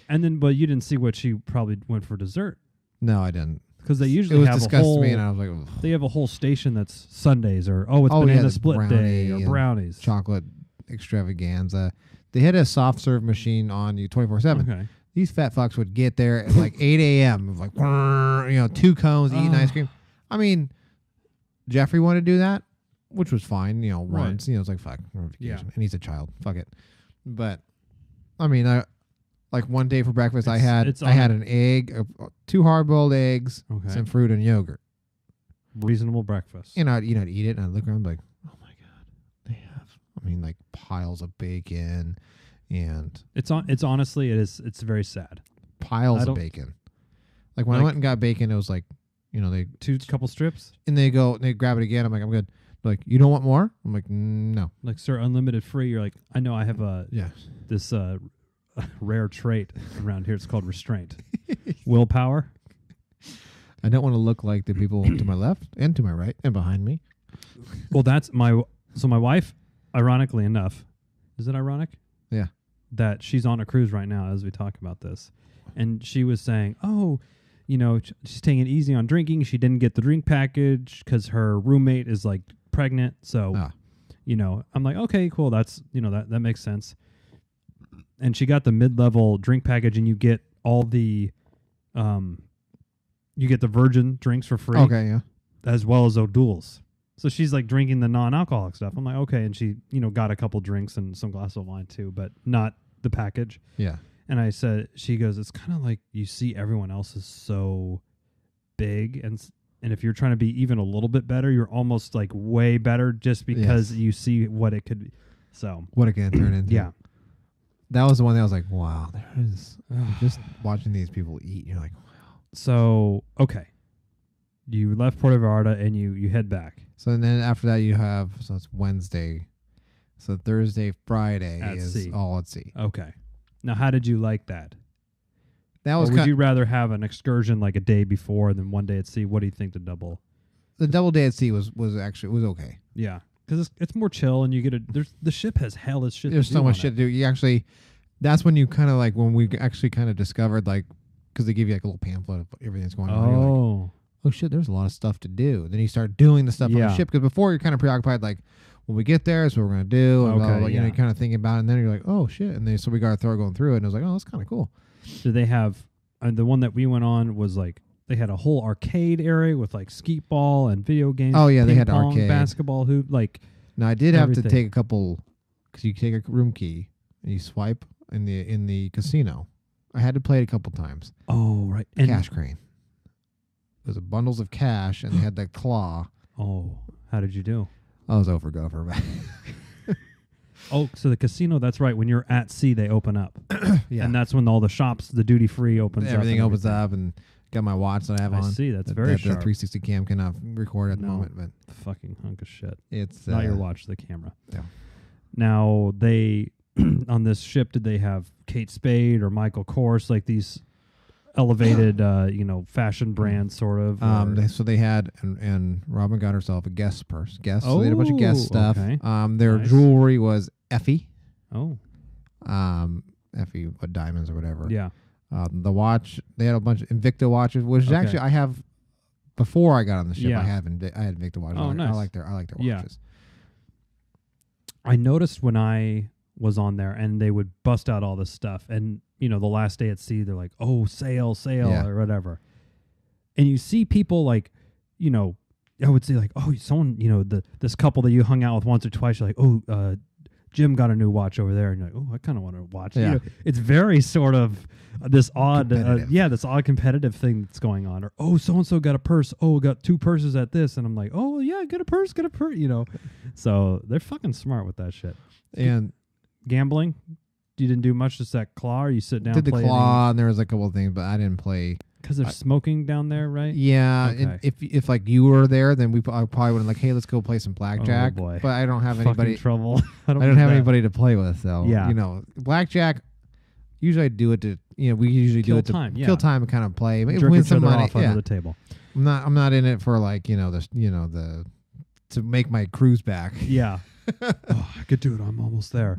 Speaker 2: and then but you didn't see what she probably went for dessert.
Speaker 3: no, I didn't.
Speaker 2: Because they usually have
Speaker 3: disgusting
Speaker 2: a whole.
Speaker 3: to me, and I was like, ugh.
Speaker 2: They have a whole station that's Sundays or it's banana
Speaker 3: the
Speaker 2: split day or
Speaker 3: brownie
Speaker 2: brownies.
Speaker 3: Chocolate extravaganza. They had a soft serve machine on you 24/7.
Speaker 2: Okay.
Speaker 3: These fat fucks would get there at like 8 a.m. Like, 2 cones, eating ice cream. I mean, Jeffrey wanted to do that, which was fine, once. It's like, fuck, we're on vacation.
Speaker 2: Yeah.
Speaker 3: And he's a child. Fuck it. But, I mean, like one day for breakfast, I had an egg, 2 hard-boiled eggs, some fruit, and yogurt.
Speaker 2: Reasonable breakfast.
Speaker 3: I'd eat it, and I'd look around and be like, oh, my God. They have, like piles of bacon. And
Speaker 2: it's honestly it's very sad.
Speaker 3: Piles of bacon. Like when I went and got bacon, it was like, they 2
Speaker 2: couple strips,
Speaker 3: and they grab it again. I'm like, I'm good. They're like, you don't want more? I'm like, no.
Speaker 2: Like, sir, unlimited free. You're like, I know I have this rare trait around here. It's called restraint, willpower.
Speaker 3: I don't want to look like the people to my left and to my right and behind me.
Speaker 2: Well, my wife, ironically enough, is it ironic?
Speaker 3: Yeah.
Speaker 2: That she's on a cruise right now as we talk about this. And she was saying, she's taking it easy on drinking. She didn't get the drink package because her roommate is like pregnant. So, I'm like, okay, cool. That's, that makes sense. And she got the mid-level drink package, and you get all the, virgin drinks for free.
Speaker 3: Okay, yeah.
Speaker 2: As well as O'Doul's. So she's like drinking the non-alcoholic stuff. I'm like, okay. And she, got a couple drinks and some glass of wine too, but not the package.
Speaker 3: Yeah.
Speaker 2: And I said, she goes, it's kind of like you see everyone else is so big. And if you're trying to be even a little bit better, you're almost like way better just because you see what it could be. So
Speaker 3: what it can turn into.
Speaker 2: Yeah.
Speaker 3: That was the one that I was like, wow, there is just watching these people eat. You're like, wow.
Speaker 2: So, okay. you left Puerto Vallarta and you head back.
Speaker 3: So then after that you have, so it's Wednesday. So Thursday, Friday is
Speaker 2: sea.
Speaker 3: all at sea.
Speaker 2: Okay. Now, how did you like that?
Speaker 3: That
Speaker 2: Or
Speaker 3: was
Speaker 2: would you rather have an excursion like a day before and then one day at sea? What do you think the double
Speaker 3: day at sea was okay.
Speaker 2: Yeah, because it's more chill and you get the ship has hell as shit.
Speaker 3: There's
Speaker 2: to
Speaker 3: so
Speaker 2: do
Speaker 3: much
Speaker 2: on
Speaker 3: shit
Speaker 2: it.
Speaker 3: to do. You actually, that's when you kind of like, when we actually kind of discovered, like, because they give you like a little pamphlet of everything that's going on. You're like,
Speaker 2: Oh,
Speaker 3: oh shit, there's a lot of stuff to do. Then you start doing the stuff on the ship, because before you're kind of preoccupied, like, when we get there, it's what we're gonna do, and blah, blah, blah. You know, you're kind of thinking about it, and then you're like, oh shit, and then so we got going through it, and I was like, oh, that's kind of cool.
Speaker 2: do they have? The one that we went on was like they had a whole arcade area with like skeet ball and video games.
Speaker 3: Oh yeah, they
Speaker 2: ping
Speaker 3: had
Speaker 2: pong,
Speaker 3: arcade,
Speaker 2: basketball hoop. Like,
Speaker 3: now I did have
Speaker 2: everything.
Speaker 3: to take a couple, because you take a room key and you swipe in the casino. I had to play it a couple times.
Speaker 2: oh right, and
Speaker 3: Cash crane. It was bundles of cash, and they had that claw.
Speaker 2: oh, how did you do?
Speaker 3: I was over gopher.
Speaker 2: Oh, so the casino, that's right. When you're at sea, they open up.
Speaker 3: Yeah.
Speaker 2: And that's when all the shops, the duty free opens up.
Speaker 3: Everything
Speaker 2: and
Speaker 3: opens up, and got my watch that I have
Speaker 2: I
Speaker 3: on.
Speaker 2: see. That's
Speaker 3: That-
Speaker 2: very
Speaker 3: that
Speaker 2: sharp.
Speaker 3: 360 cam cannot record at the
Speaker 2: No.
Speaker 3: moment, but
Speaker 2: Fucking hunk of shit.
Speaker 3: it's
Speaker 2: Not your watch, the camera.
Speaker 3: Yeah.
Speaker 2: Now, they, on this ship, did they have Kate Spade or Michael Kors, like these elevated, fashion brands, sort of? or-
Speaker 3: So they had, and Robin got herself a guest purse. So they had a bunch of guest stuff.
Speaker 2: Okay.
Speaker 3: Their
Speaker 2: Nice.
Speaker 3: jewelry was Effie.
Speaker 2: Oh,
Speaker 3: Effie, diamonds or whatever.
Speaker 2: yeah.
Speaker 3: The watch, they had a bunch of Invicta watches, which
Speaker 2: Okay.
Speaker 3: actually I have. Before I got on the ship,
Speaker 2: Yeah.
Speaker 3: I had Invicta watches.
Speaker 2: Oh, nice.
Speaker 3: I like their
Speaker 2: Yeah.
Speaker 3: watches.
Speaker 2: I noticed when I was on there and they would bust out all this stuff. And, the last day at sea, they're like, oh, sail,
Speaker 3: Yeah.
Speaker 2: or whatever. And you see people like, I would say like, oh, someone, this couple that you hung out with once or twice, you're like, oh, Jim got a new watch over there. And you're like, oh, I kind of want to watch.
Speaker 3: Yeah.
Speaker 2: It's very sort of this odd,
Speaker 3: Competitive.
Speaker 2: this odd competitive thing that's going on. Or, oh, so-and-so got a purse. Oh, got 2 purses at this. And I'm like, oh, yeah, get a purse. So they're fucking smart with that shit.
Speaker 3: And
Speaker 2: Gambling? You didn't do much, just that claw, or you sit down
Speaker 3: did the
Speaker 2: play
Speaker 3: claw, and there was a couple of things, but I didn't play.
Speaker 2: because they're smoking down there, right?
Speaker 3: Yeah,
Speaker 2: Okay.
Speaker 3: and if like you were there, then I probably would have like, hey, let's go play some blackjack.
Speaker 2: boy.
Speaker 3: But I don't have
Speaker 2: Fucking
Speaker 3: anybody.
Speaker 2: trouble.
Speaker 3: I don't have anybody to play with, so
Speaker 2: Yeah.
Speaker 3: Blackjack. Usually I do it to we usually
Speaker 2: Kill
Speaker 3: do it to
Speaker 2: time, yeah.
Speaker 3: kill time and kind of play, maybe
Speaker 2: Jerk
Speaker 3: win
Speaker 2: each
Speaker 3: some
Speaker 2: other
Speaker 3: money.
Speaker 2: off under
Speaker 3: Yeah,
Speaker 2: the table.
Speaker 3: I'm not in it for like the to make my cruise back.
Speaker 2: Yeah. Oh, I could do it. I'm almost there.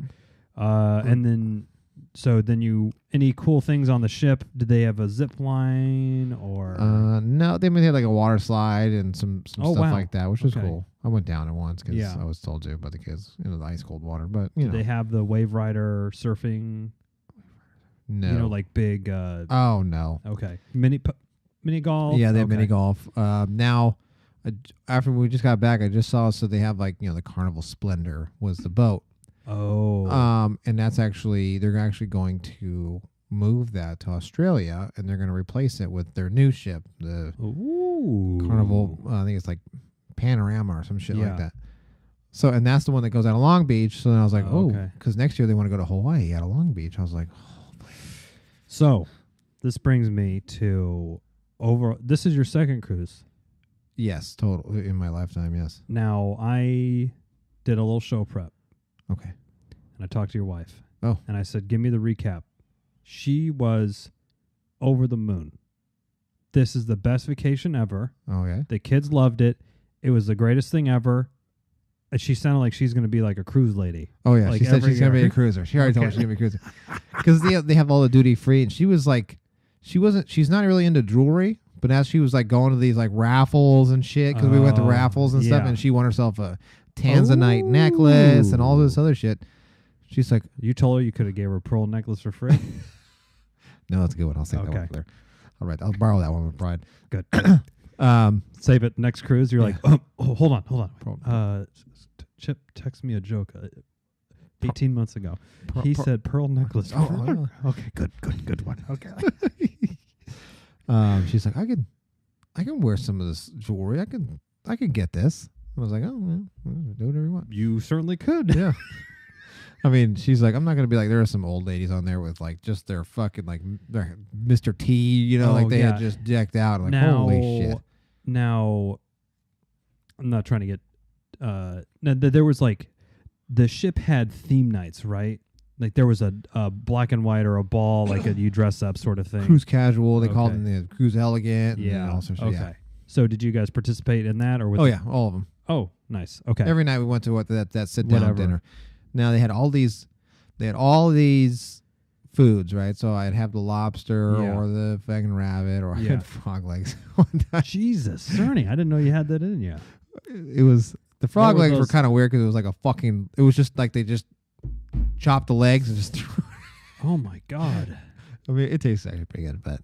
Speaker 2: And then, any cool things on the ship? Did they have a zip line or?
Speaker 3: No, they had like a water slide and some
Speaker 2: Oh,
Speaker 3: stuff
Speaker 2: wow.
Speaker 3: like that, which was
Speaker 2: Okay.
Speaker 3: cool. I went down it once because
Speaker 2: Yeah.
Speaker 3: I was told to by the kids, the ice cold water. But
Speaker 2: Did they have the wave rider surfing?
Speaker 3: no,
Speaker 2: Like big.
Speaker 3: oh no,
Speaker 2: Okay. Mini golf.
Speaker 3: yeah, they have
Speaker 2: Okay.
Speaker 3: mini golf. Now, after we just got back, I just saw they have like the Carnival Splendor was the boat.
Speaker 2: Oh.
Speaker 3: And that's they're actually going to move that to Australia, and they're going to replace it with their new ship, the
Speaker 2: Ooh.
Speaker 3: Carnival. I think it's like Panorama or some shit
Speaker 2: Yeah.
Speaker 3: like that. So, and that's the one that goes out of Long Beach. So then I was like,
Speaker 2: Oh,
Speaker 3: oh,
Speaker 2: okay.
Speaker 3: because next year they want to go to Hawaii out of Long Beach. I was like,
Speaker 2: So, this brings me to this is your second cruise.
Speaker 3: yes, total in my lifetime, yes.
Speaker 2: Now, I did a little show prep
Speaker 3: Okay.
Speaker 2: and I talked to your wife.
Speaker 3: Oh.
Speaker 2: And I said, give me the recap. She was over the moon. This is the best vacation ever.
Speaker 3: Oh yeah.
Speaker 2: The kids loved it. It was the greatest thing ever. And she sounded like she's going to be like a cruise lady.
Speaker 3: Oh yeah.
Speaker 2: Like
Speaker 3: She said
Speaker 2: every
Speaker 3: she's gonna be
Speaker 2: year.
Speaker 3: a cruiser. She already told me
Speaker 2: Okay.
Speaker 3: she's gonna be a cruiser because they have all the duty free, and she was like, she's not really into jewelry, but as she was like going to these like raffles and shit, because we went to
Speaker 2: Oh,
Speaker 3: raffles and stuff,
Speaker 2: yeah.
Speaker 3: and she won herself a Tanzanite necklace and all this other shit. She's like,
Speaker 2: You told her you could have gave her a pearl necklace for free?
Speaker 3: no, that's a good one. I'll save that one
Speaker 2: Okay.
Speaker 3: for her. All right, I'll borrow that one with pride.
Speaker 2: Good.
Speaker 3: Um,
Speaker 2: Save it next cruise. You're like, oh, hold on.
Speaker 3: Pearl-
Speaker 2: Chip texted me a joke 18 months ago.
Speaker 3: Pearl-
Speaker 2: He
Speaker 3: pearl-
Speaker 2: said pearl necklace.
Speaker 3: Oh,
Speaker 2: Okay, good one. Okay.
Speaker 3: she's like, I can wear some of this jewelry. I can get this. I was like, oh, well, do whatever you want.
Speaker 2: You certainly could.
Speaker 3: Yeah. I mean, she's like, I'm not going to be like, there are some old ladies on there with like just their fucking like their Mr. T, like
Speaker 2: Oh,
Speaker 3: they
Speaker 2: yeah.
Speaker 3: had just decked out. Like,
Speaker 2: Now,
Speaker 3: holy shit.
Speaker 2: Now, I'm not trying to get. There was like, the ship had theme nights, right? Like there was a black and white or a ball, like a you dress up sort of thing.
Speaker 3: Cruise casual, they called them the cruise elegant.
Speaker 2: Yeah.
Speaker 3: And all sorts of,
Speaker 2: Okay.
Speaker 3: yeah.
Speaker 2: So did you guys participate in that, or with?
Speaker 3: Oh yeah, all of them.
Speaker 2: Oh, nice. Okay.
Speaker 3: Every night we went to that sit down
Speaker 2: Whatever.
Speaker 3: dinner. Now they had all these foods, right? So I'd have the lobster
Speaker 2: Yeah.
Speaker 3: or the fucking rabbit, or I
Speaker 2: Yeah.
Speaker 3: had frog legs. One time.
Speaker 2: Jesus, Cerny, I didn't know you had that in you.
Speaker 3: It was the frog
Speaker 2: What were
Speaker 3: legs were
Speaker 2: those?
Speaker 3: kind of weird because it was like it was just like they just chopped the legs and just threw.
Speaker 2: Oh my God.
Speaker 3: I mean, it tastes actually pretty good, but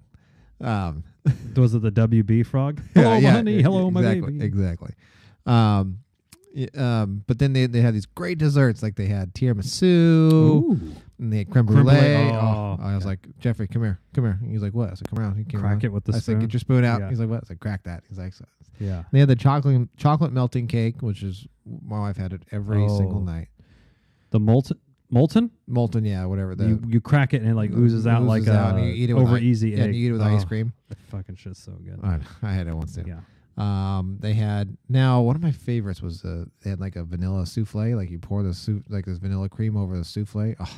Speaker 2: Was it the WB frog? Hello, my honey. Hello, my
Speaker 3: exactly,
Speaker 2: baby.
Speaker 3: Exactly. But then they had these great desserts, like they had tiramisu
Speaker 2: Ooh.
Speaker 3: and they had creme
Speaker 2: Creme
Speaker 3: brulee.
Speaker 2: brulee.
Speaker 3: Oh,
Speaker 2: Oh,
Speaker 3: I was
Speaker 2: yeah.
Speaker 3: like, Jeffrey, come here. And he's like, what? I said, come around. He came
Speaker 2: Crack
Speaker 3: around.
Speaker 2: it with the
Speaker 3: I
Speaker 2: spoon.
Speaker 3: said, get your spoon out.
Speaker 2: Yeah.
Speaker 3: He's like, what? I said, crack that. He's like, so.
Speaker 2: Yeah.
Speaker 3: They had the chocolate melting cake, which is my wife had it every single night.
Speaker 2: The molten?
Speaker 3: Molten, yeah, whatever. The
Speaker 2: You crack it and it like oozes out like
Speaker 3: out and you eat it with
Speaker 2: over
Speaker 3: ice-
Speaker 2: easy
Speaker 3: yeah,
Speaker 2: egg.
Speaker 3: and you eat it with ice cream.
Speaker 2: That fucking shit's so good.
Speaker 3: I had it once too.
Speaker 2: Yeah.
Speaker 3: They had one of my favorites was they had like a vanilla souffle, like you pour the soup like this vanilla cream over the souffle. Oh,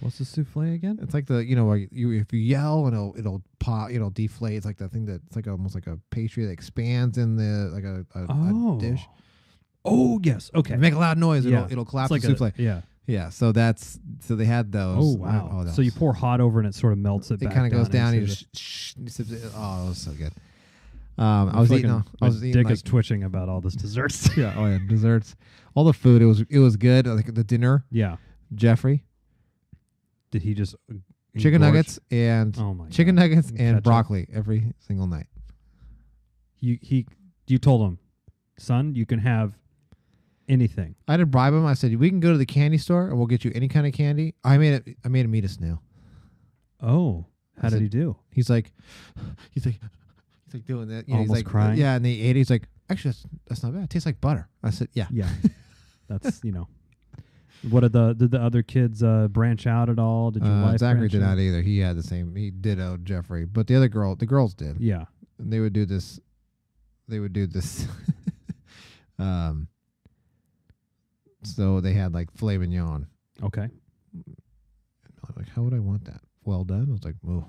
Speaker 2: What's the souffle again?
Speaker 3: it's like like if you yell and it'll pop, deflate. It's like the thing that's like almost like a pastry that expands in the like a dish.
Speaker 2: Oh yes. Okay.
Speaker 3: If you make a loud noise,
Speaker 2: Yeah.
Speaker 3: it'll collapse
Speaker 2: It's
Speaker 3: the
Speaker 2: like
Speaker 3: souffle.
Speaker 2: yeah.
Speaker 3: Yeah, so they had those.
Speaker 2: Oh wow.
Speaker 3: that
Speaker 2: So you
Speaker 3: was-
Speaker 2: pour hot over and it sort of melts it.
Speaker 3: it
Speaker 2: back
Speaker 3: kind of goes down.
Speaker 2: and
Speaker 3: You
Speaker 2: saves
Speaker 3: just you sips it. Oh, it was so good. I was eating. I
Speaker 2: my
Speaker 3: was eating
Speaker 2: dick
Speaker 3: like,
Speaker 2: is twitching about all this desserts.
Speaker 3: yeah. Oh yeah, desserts. All the food. It was good. Like the dinner.
Speaker 2: Yeah.
Speaker 3: Jeffrey,
Speaker 2: Did he just
Speaker 3: chicken
Speaker 2: engorge?
Speaker 3: nuggets and
Speaker 2: Oh my
Speaker 3: chicken
Speaker 2: God.
Speaker 3: nuggets and
Speaker 2: Ketchup.
Speaker 3: broccoli every single night.
Speaker 2: You told him, son, you can have anything.
Speaker 3: I had to bribe him. I said, "We can go to the candy store and we'll get you any kind of candy." I made him eat a snail.
Speaker 2: Oh, how
Speaker 3: I
Speaker 2: did
Speaker 3: said-
Speaker 2: he do?
Speaker 3: He's like doing that. You know, he's
Speaker 2: Almost
Speaker 3: like
Speaker 2: crying?
Speaker 3: Yeah, and he ate it. He's like, actually, that's not bad. It tastes like butter. I said, yeah.
Speaker 2: Yeah, that's What did the other kids branch out at all? Did your wife?
Speaker 3: Zachary
Speaker 2: branch
Speaker 3: did
Speaker 2: out?
Speaker 3: not either. He had the same. He dittoed Jeffrey, but the girls did.
Speaker 2: Yeah.
Speaker 3: And they would do this. So they had like filet mignon.
Speaker 2: Okay.
Speaker 3: I'm like, how would I want that? Well done. I was like, oh,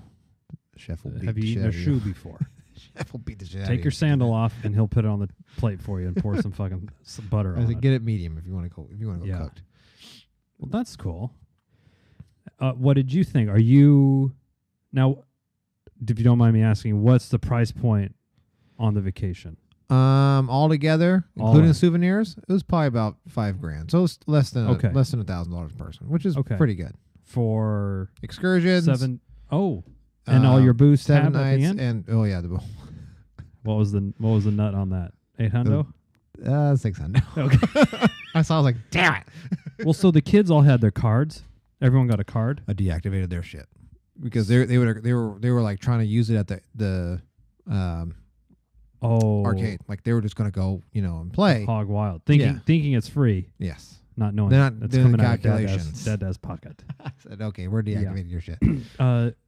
Speaker 3: the chef will beat
Speaker 2: Have
Speaker 3: the
Speaker 2: you
Speaker 3: shit
Speaker 2: eaten a
Speaker 3: out of you.
Speaker 2: shoe before?
Speaker 3: Chef will beat the shit out of
Speaker 2: Take
Speaker 3: you.
Speaker 2: your sandal off, and he'll put it on the plate for you and pour some fucking butter
Speaker 3: I
Speaker 2: on
Speaker 3: said,
Speaker 2: it.
Speaker 3: get it medium if you want to go. If you want to go
Speaker 2: Yeah.
Speaker 3: cooked.
Speaker 2: Well, that's cool. What did you think? Are you now? If you don't mind me asking, what's the price point on the vacation?
Speaker 3: All together,
Speaker 2: All
Speaker 3: including
Speaker 2: in.
Speaker 3: the souvenirs, it was probably about $5,000. So it was less than
Speaker 2: Okay.
Speaker 3: $1,000 per person, which is
Speaker 2: Okay.
Speaker 3: pretty good.
Speaker 2: For
Speaker 3: Excursions,
Speaker 2: 7? Oh, and all your booze
Speaker 3: 7
Speaker 2: tab at
Speaker 3: nights,
Speaker 2: the end.
Speaker 3: and
Speaker 2: What was the nut on that? 800.
Speaker 3: 600.
Speaker 2: Okay.
Speaker 3: I saw. I was like, damn it!
Speaker 2: Well, so the kids all had their cards. Everyone got a card.
Speaker 3: I deactivated their shit because they were like trying to use it at the
Speaker 2: Oh,
Speaker 3: arcade. Like they were just gonna go and play.
Speaker 2: hog wild, thinking it's free,
Speaker 3: Yes.
Speaker 2: not knowing
Speaker 3: They're not
Speaker 2: it's
Speaker 3: doing
Speaker 2: coming
Speaker 3: the
Speaker 2: out of
Speaker 3: calculations.
Speaker 2: Dad's pocket.
Speaker 3: I said, okay, we're deactivating your shit.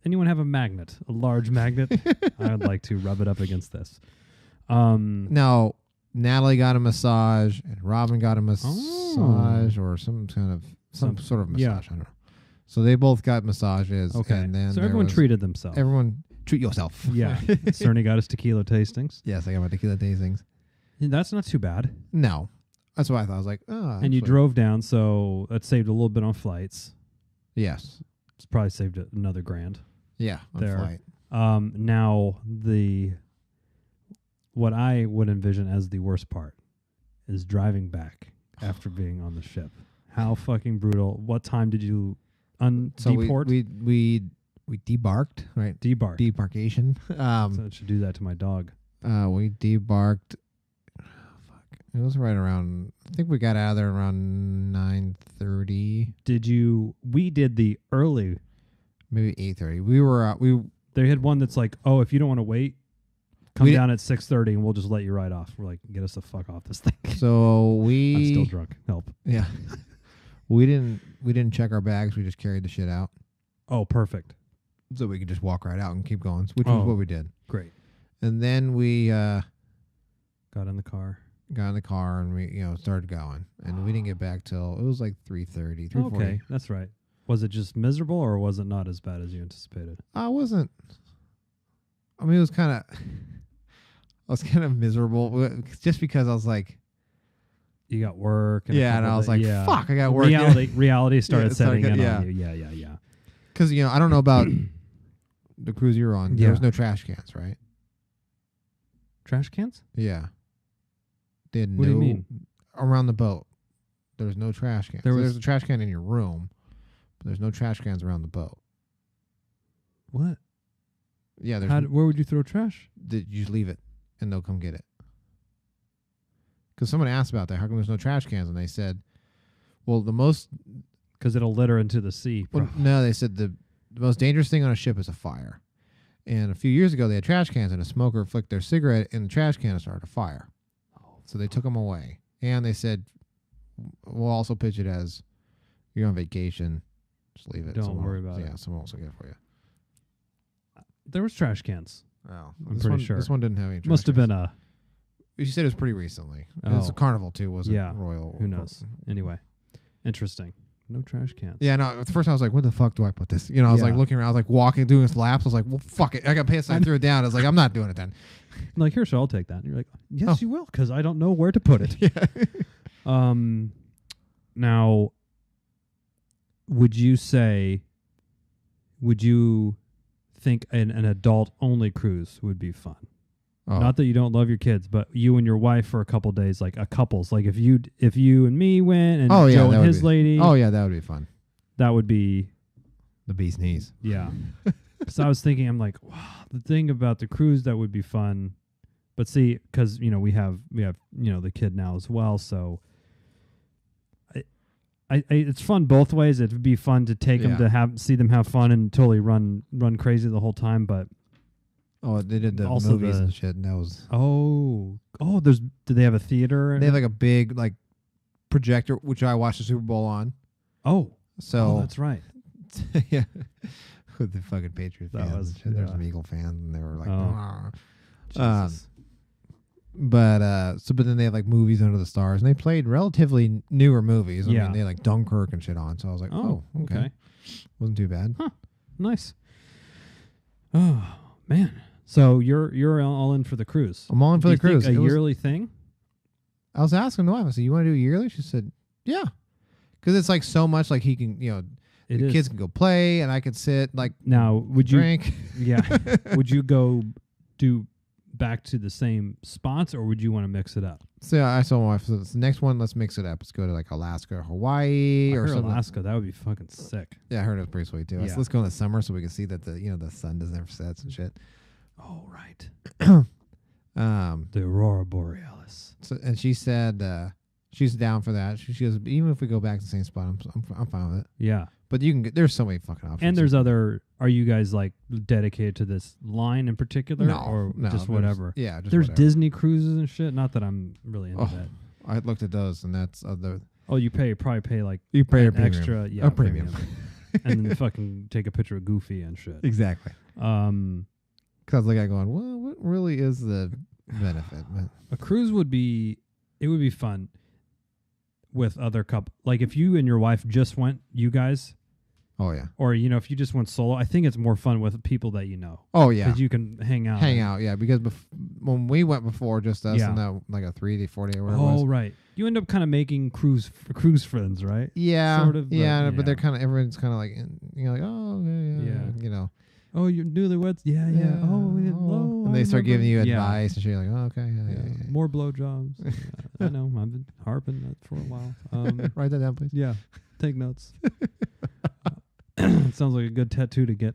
Speaker 2: Anyone have a magnet? A large magnet? I would like to rub it up against this.
Speaker 3: Now, Natalie got a massage and Robin got a massage or some kind of some sort of massage.
Speaker 2: yeah.
Speaker 3: I don't know. So they both got massages.
Speaker 2: Okay.
Speaker 3: And then
Speaker 2: So
Speaker 3: there
Speaker 2: everyone
Speaker 3: was-
Speaker 2: treated themselves.
Speaker 3: Everyone treat yourself.
Speaker 2: Yeah. Cerny got his tequila tastings.
Speaker 3: Yes, I got my tequila tastings.
Speaker 2: That's not too bad.
Speaker 3: No. That's what I thought. I was like, oh.
Speaker 2: And you
Speaker 3: actually-
Speaker 2: drove down, so that saved a little bit on flights.
Speaker 3: Yes.
Speaker 2: It's probably saved another $1,000.
Speaker 3: Yeah. On
Speaker 2: There.
Speaker 3: flight.
Speaker 2: Now what I would envision as the worst part is driving back after being on the ship. How fucking brutal. What time did you
Speaker 3: So
Speaker 2: deport?
Speaker 3: we debarked, right?
Speaker 2: Debark.
Speaker 3: Debarkation.
Speaker 2: So I should do that to my dog.
Speaker 3: We debarked. Fuck. It was right around. I think we got out of there around 9:30,
Speaker 2: We did the early.
Speaker 3: maybe 8:30. We were
Speaker 2: They had one that's like, oh, if you don't want to wait, come
Speaker 3: We
Speaker 2: down at 6:30 and we'll just let you ride off. We're like, get us the fuck off this thing.
Speaker 3: so
Speaker 2: I'm still
Speaker 3: we
Speaker 2: drunk. Help.
Speaker 3: yeah. we didn't check our bags. We just carried the shit out
Speaker 2: Oh, perfect.
Speaker 3: so we could just walk right out and keep going, which
Speaker 2: Oh.
Speaker 3: was what we did.
Speaker 2: Great.
Speaker 3: And then we
Speaker 2: Got in the car.
Speaker 3: And we started going, and we didn't get back till it was like 3:30, 3:40.
Speaker 2: Okay, that's right. Was it just miserable, or was it not as bad as you anticipated?
Speaker 3: I wasn't. I mean, it was kind of. I was kind of miserable just because I was like,
Speaker 2: you got work. And
Speaker 3: and I was like, fuck, I got work.
Speaker 2: Reality started setting in on you. Yeah.
Speaker 3: Because I don't know about the cruise you were on. There was no trash cans, right?
Speaker 2: Trash cans?
Speaker 3: Yeah. They had
Speaker 2: What do you mean?
Speaker 3: Around the boat. There was no trash cans. There's a trash can in your room, but there's no trash cans around the boat.
Speaker 2: What?
Speaker 3: Yeah.
Speaker 2: Where would you throw trash?
Speaker 3: You just leave it, and they'll come get it. Because someone asked about that. How come there's no trash cans? And they said, well,
Speaker 2: because it'll litter into the sea.
Speaker 3: Well, no, they said the most dangerous thing on a ship is a fire. And a few years ago, they had trash cans, and a smoker flicked their cigarette in the trash can and started a fire. So they took them away. And they said, we'll also pitch it as you're on vacation. Just leave it.
Speaker 2: Don't worry about it.
Speaker 3: Yeah, someone else will get it for you.
Speaker 2: There was trash cans.
Speaker 3: Oh,
Speaker 2: I'm pretty sure.
Speaker 3: This one didn't have any trash
Speaker 2: Must have
Speaker 3: cans.
Speaker 2: been a...
Speaker 3: You said it was pretty recently. It's a Carnival, too, wasn't Royal.
Speaker 2: Who knows? Anyway, interesting. No trash cans.
Speaker 3: Yeah, no, at first I was like, where the fuck do I put this? I was like looking around, I was like walking, doing this laps. I was like, well, fuck it. I got pissed and I threw it down. I was like, I'm not doing it then.
Speaker 2: I'm like, here, so I'll take that. And you're like, yes, you will, because I don't know where to put it.
Speaker 3: Yeah.
Speaker 2: Now, would you think an adult-only cruise would be fun?
Speaker 3: Oh.
Speaker 2: Not that you don't love your kids, but you and your wife for a couple days, like a couples. Like if you and me went and Joe and his lady.
Speaker 3: Oh, yeah, that would be fun.
Speaker 2: That would be...
Speaker 3: The bee's knees.
Speaker 2: Yeah. So I was thinking, I'm like, wow, the thing about the cruise that would be fun. But see, because, we have the kid now as well. So it's fun both ways. It would be fun to take them to see them have fun and totally run crazy the whole time. But
Speaker 3: oh, they did the movies and shit, and that was...
Speaker 2: do they have a theater?
Speaker 3: They have like a big projector, which I watched the Super Bowl on.
Speaker 2: Oh.
Speaker 3: So
Speaker 2: that's right.
Speaker 3: Yeah. With the fucking Patriots fans. There's some Eagle fans, and they were like...
Speaker 2: Jesus.
Speaker 3: But then they have like movies under the stars, and they played relatively newer movies. I mean, they had like Dunkirk and shit on, so I was like, oh okay. Wasn't too bad.
Speaker 2: Huh. Nice. Oh, man. So you're all in for the cruise.
Speaker 3: I'm all in for the cruise.
Speaker 2: A yearly thing?
Speaker 3: I was asking the wife. I said, "You want to do it yearly?" She said, "Yeah," because it's like so much. Like he can, the kids can go play, and I could sit drink.
Speaker 2: Yeah. Would you go do back to the same spots, or would you want to mix it up?
Speaker 3: So I told my wife, so the next one, let's mix it up. Let's go to like Alaska or Hawaii or something.
Speaker 2: Alaska, that would be fucking sick.
Speaker 3: Yeah, I heard it was pretty sweet too.
Speaker 2: Yeah.
Speaker 3: Let's go in the summer so we can see that the sun doesn't ever sets and shit.
Speaker 2: Oh right.
Speaker 3: The
Speaker 2: Aurora Borealis.
Speaker 3: So, and she said she's down for that. She goes, even if we go back to the same spot, I'm fine with it.
Speaker 2: Yeah.
Speaker 3: But you can get, there's so many fucking options.
Speaker 2: And there's are you guys like dedicated to this line in particular?
Speaker 3: No,
Speaker 2: just whatever?
Speaker 3: Yeah, just
Speaker 2: there's
Speaker 3: whatever.
Speaker 2: Disney cruises and shit. Not that I'm really into that.
Speaker 3: I looked at those, and that's
Speaker 2: you probably pay like
Speaker 3: you pay
Speaker 2: an extra,
Speaker 3: a premium.
Speaker 2: And then fucking take a picture of Goofy and shit.
Speaker 3: Exactly. Because I was like, going, well, what really is the benefit?
Speaker 2: A cruise would be fun with other couple. Like if you and your wife just went, you guys.
Speaker 3: Oh yeah.
Speaker 2: Or if you just went solo, I think it's more fun with people that you know.
Speaker 3: Oh yeah.
Speaker 2: Because you can hang out.
Speaker 3: Yeah. Because when we went before, just us and that like a 3 day, 4 day, or whatever.
Speaker 2: Oh right. You end up kind of making cruise friends, right?
Speaker 3: Yeah.
Speaker 2: Sort of.
Speaker 3: But they're kind of everyone's kind of like like yeah.
Speaker 2: Oh, you're newlyweds? Yeah. Oh,
Speaker 3: and they start giving you advice and shit. You're like, oh, okay, yeah.
Speaker 2: More blowjobs. I know. I've been harping that for a while.
Speaker 3: Write that down, please.
Speaker 2: Yeah. Take notes. It sounds like a good tattoo to get.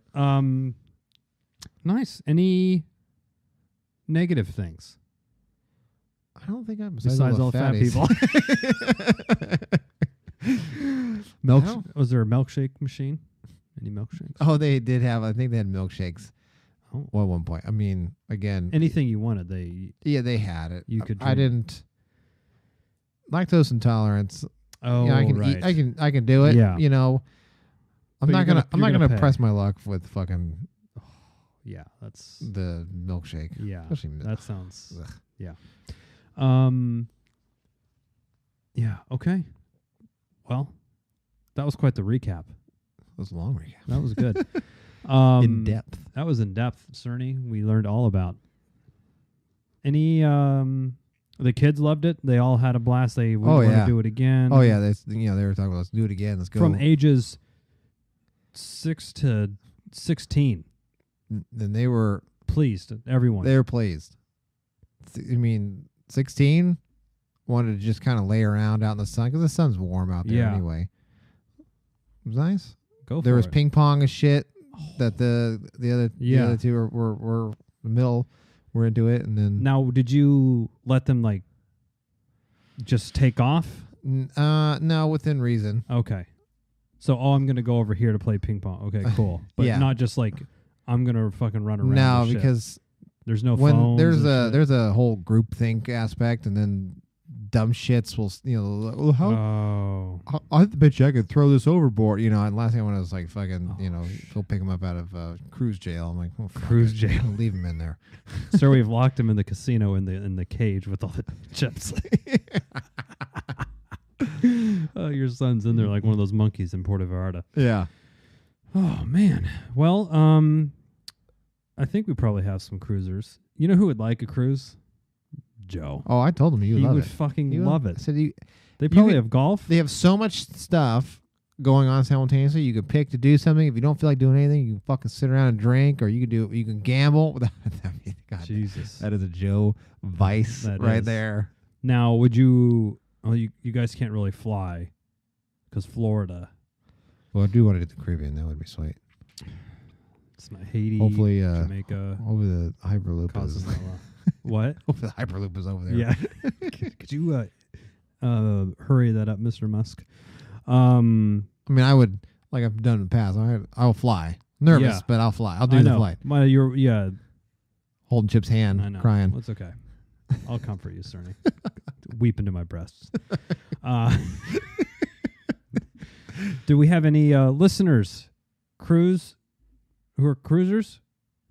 Speaker 2: Nice. Any negative things?
Speaker 3: I don't think I'm
Speaker 2: besides all fat people. Was there a milkshake machine? Any milkshakes?
Speaker 3: Oh, they did have. I think they had milkshakes.
Speaker 2: Oh.
Speaker 3: Well, at one point. I mean, again,
Speaker 2: anything you wanted,
Speaker 3: they had it.
Speaker 2: You could. Drink.
Speaker 3: I didn't. Lactose intolerance.
Speaker 2: Oh,
Speaker 3: I can
Speaker 2: right.
Speaker 3: eat. I can do it.
Speaker 2: Yeah.
Speaker 3: I'm not gonna press my luck with fucking.
Speaker 2: Yeah, that's
Speaker 3: the milkshake.
Speaker 2: Yeah,
Speaker 3: especially
Speaker 2: that sounds.
Speaker 3: Ugh.
Speaker 2: Yeah. Yeah. Okay. Well, that was quite the recap.
Speaker 3: That was a long recap.
Speaker 2: That was good.
Speaker 3: In depth.
Speaker 2: That was in depth, Cerny. We learned all about. Any the kids loved it. They all had a blast. They want to do it again.
Speaker 3: Oh yeah, they were talking about let's do it again. Let's go.
Speaker 2: From ages 6 to 16.
Speaker 3: Then they were
Speaker 2: pleased. Everyone.
Speaker 3: They were pleased. 16 wanted to just kind of lay around out in the sun because the sun's warm out there anyway. It was nice. There was ping pong and shit that the other two were in the middle. We're into it, and then
Speaker 2: now, did you let them like just take off?
Speaker 3: No, within reason.
Speaker 2: Okay, so I'm gonna go over here to play ping pong. Okay, cool, but not just like I'm gonna fucking run around.
Speaker 3: No, because
Speaker 2: there's no
Speaker 3: when
Speaker 2: phones
Speaker 3: there's a whole group think aspect, and then dumb shits will I bet you I could throw this overboard, and last thing I wanted was like fucking go pick him up out of cruise jail. I'm like,
Speaker 2: cruise jail,
Speaker 3: leave him in there.
Speaker 2: Sir, we've locked him in the casino in the cage with all the chips. Your son's in there like one of those monkeys in Puerto Vallarta.
Speaker 3: Yeah.
Speaker 2: Oh man. Well, I think we probably have some cruisers. You know who would like a cruise? Joe.
Speaker 3: Oh, I told him he
Speaker 2: would fucking love it.
Speaker 3: I said
Speaker 2: they probably have golf.
Speaker 3: They have so much stuff going on simultaneously. You can pick to do something. If you don't feel like doing anything, you can fucking sit around and drink, or you can gamble. God,
Speaker 2: Jesus,
Speaker 3: that is a Joe vice right there.
Speaker 2: Now, would you? Well, you guys can't really fly because Florida.
Speaker 3: Well, I do want to do the Caribbean. That would be sweet.
Speaker 2: It's not Haiti.
Speaker 3: Hopefully,
Speaker 2: Jamaica.
Speaker 3: Over the Hyperloop is.
Speaker 2: What?
Speaker 3: Hopefully the Hyperloop is over there.
Speaker 2: Yeah. Could you hurry that up, Mr. Musk? I
Speaker 3: mean, I would, like I've done in the past. I'll fly. Nervous, but I'll fly. I'll do the flight.
Speaker 2: Holding
Speaker 3: Chip's hand,
Speaker 2: I know.
Speaker 3: crying.
Speaker 2: It's okay. I'll comfort you, Cerny. Weep into my breasts. Do we have any listeners, who are cruisers?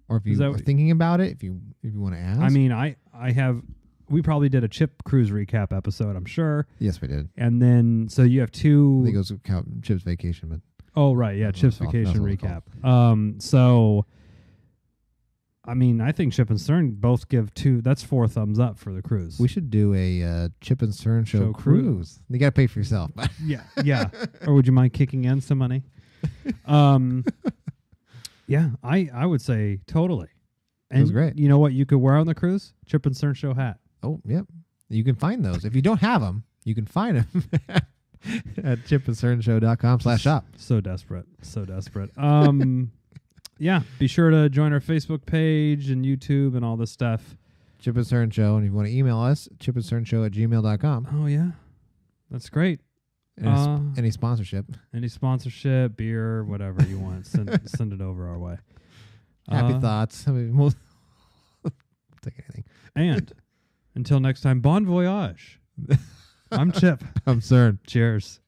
Speaker 3: Or if you are thinking about it, if you want to ask.
Speaker 2: I mean, I have. We probably did a Chip cruise recap episode, I'm sure.
Speaker 3: Yes, we did.
Speaker 2: And then, so you have two.
Speaker 3: I think it was count Chip's vacation, but.
Speaker 2: Oh right, yeah, Chip's vacation recap. So, I mean, I think Chip and Cern both give 2. That's 4 thumbs up for the cruise.
Speaker 3: We should do a Chip and Cern show cruise. You got to pay for yourself.
Speaker 2: yeah. Or would you mind kicking in some money? Yeah, I would say totally. And
Speaker 3: it was great.
Speaker 2: You know what you could wear on the cruise? Chip and Cern show hat.
Speaker 3: Oh, yep. You can find those. If you don't have them, you can find them at chipandcernshow.com/shop.
Speaker 2: So desperate. Yeah, be sure to join our Facebook page and YouTube and all this stuff.
Speaker 3: Chip and Cern Show. And if you want to email us, chipandcernshow@gmail.com.
Speaker 2: Oh, yeah. That's great.
Speaker 3: Any sponsorship.
Speaker 2: Any sponsorship, beer, whatever you want. Send it over our way.
Speaker 3: Happy thoughts. I mean, we'll take anything.
Speaker 2: And until next time, bon voyage. I'm Chip.
Speaker 3: I'm Cern.
Speaker 2: Cheers.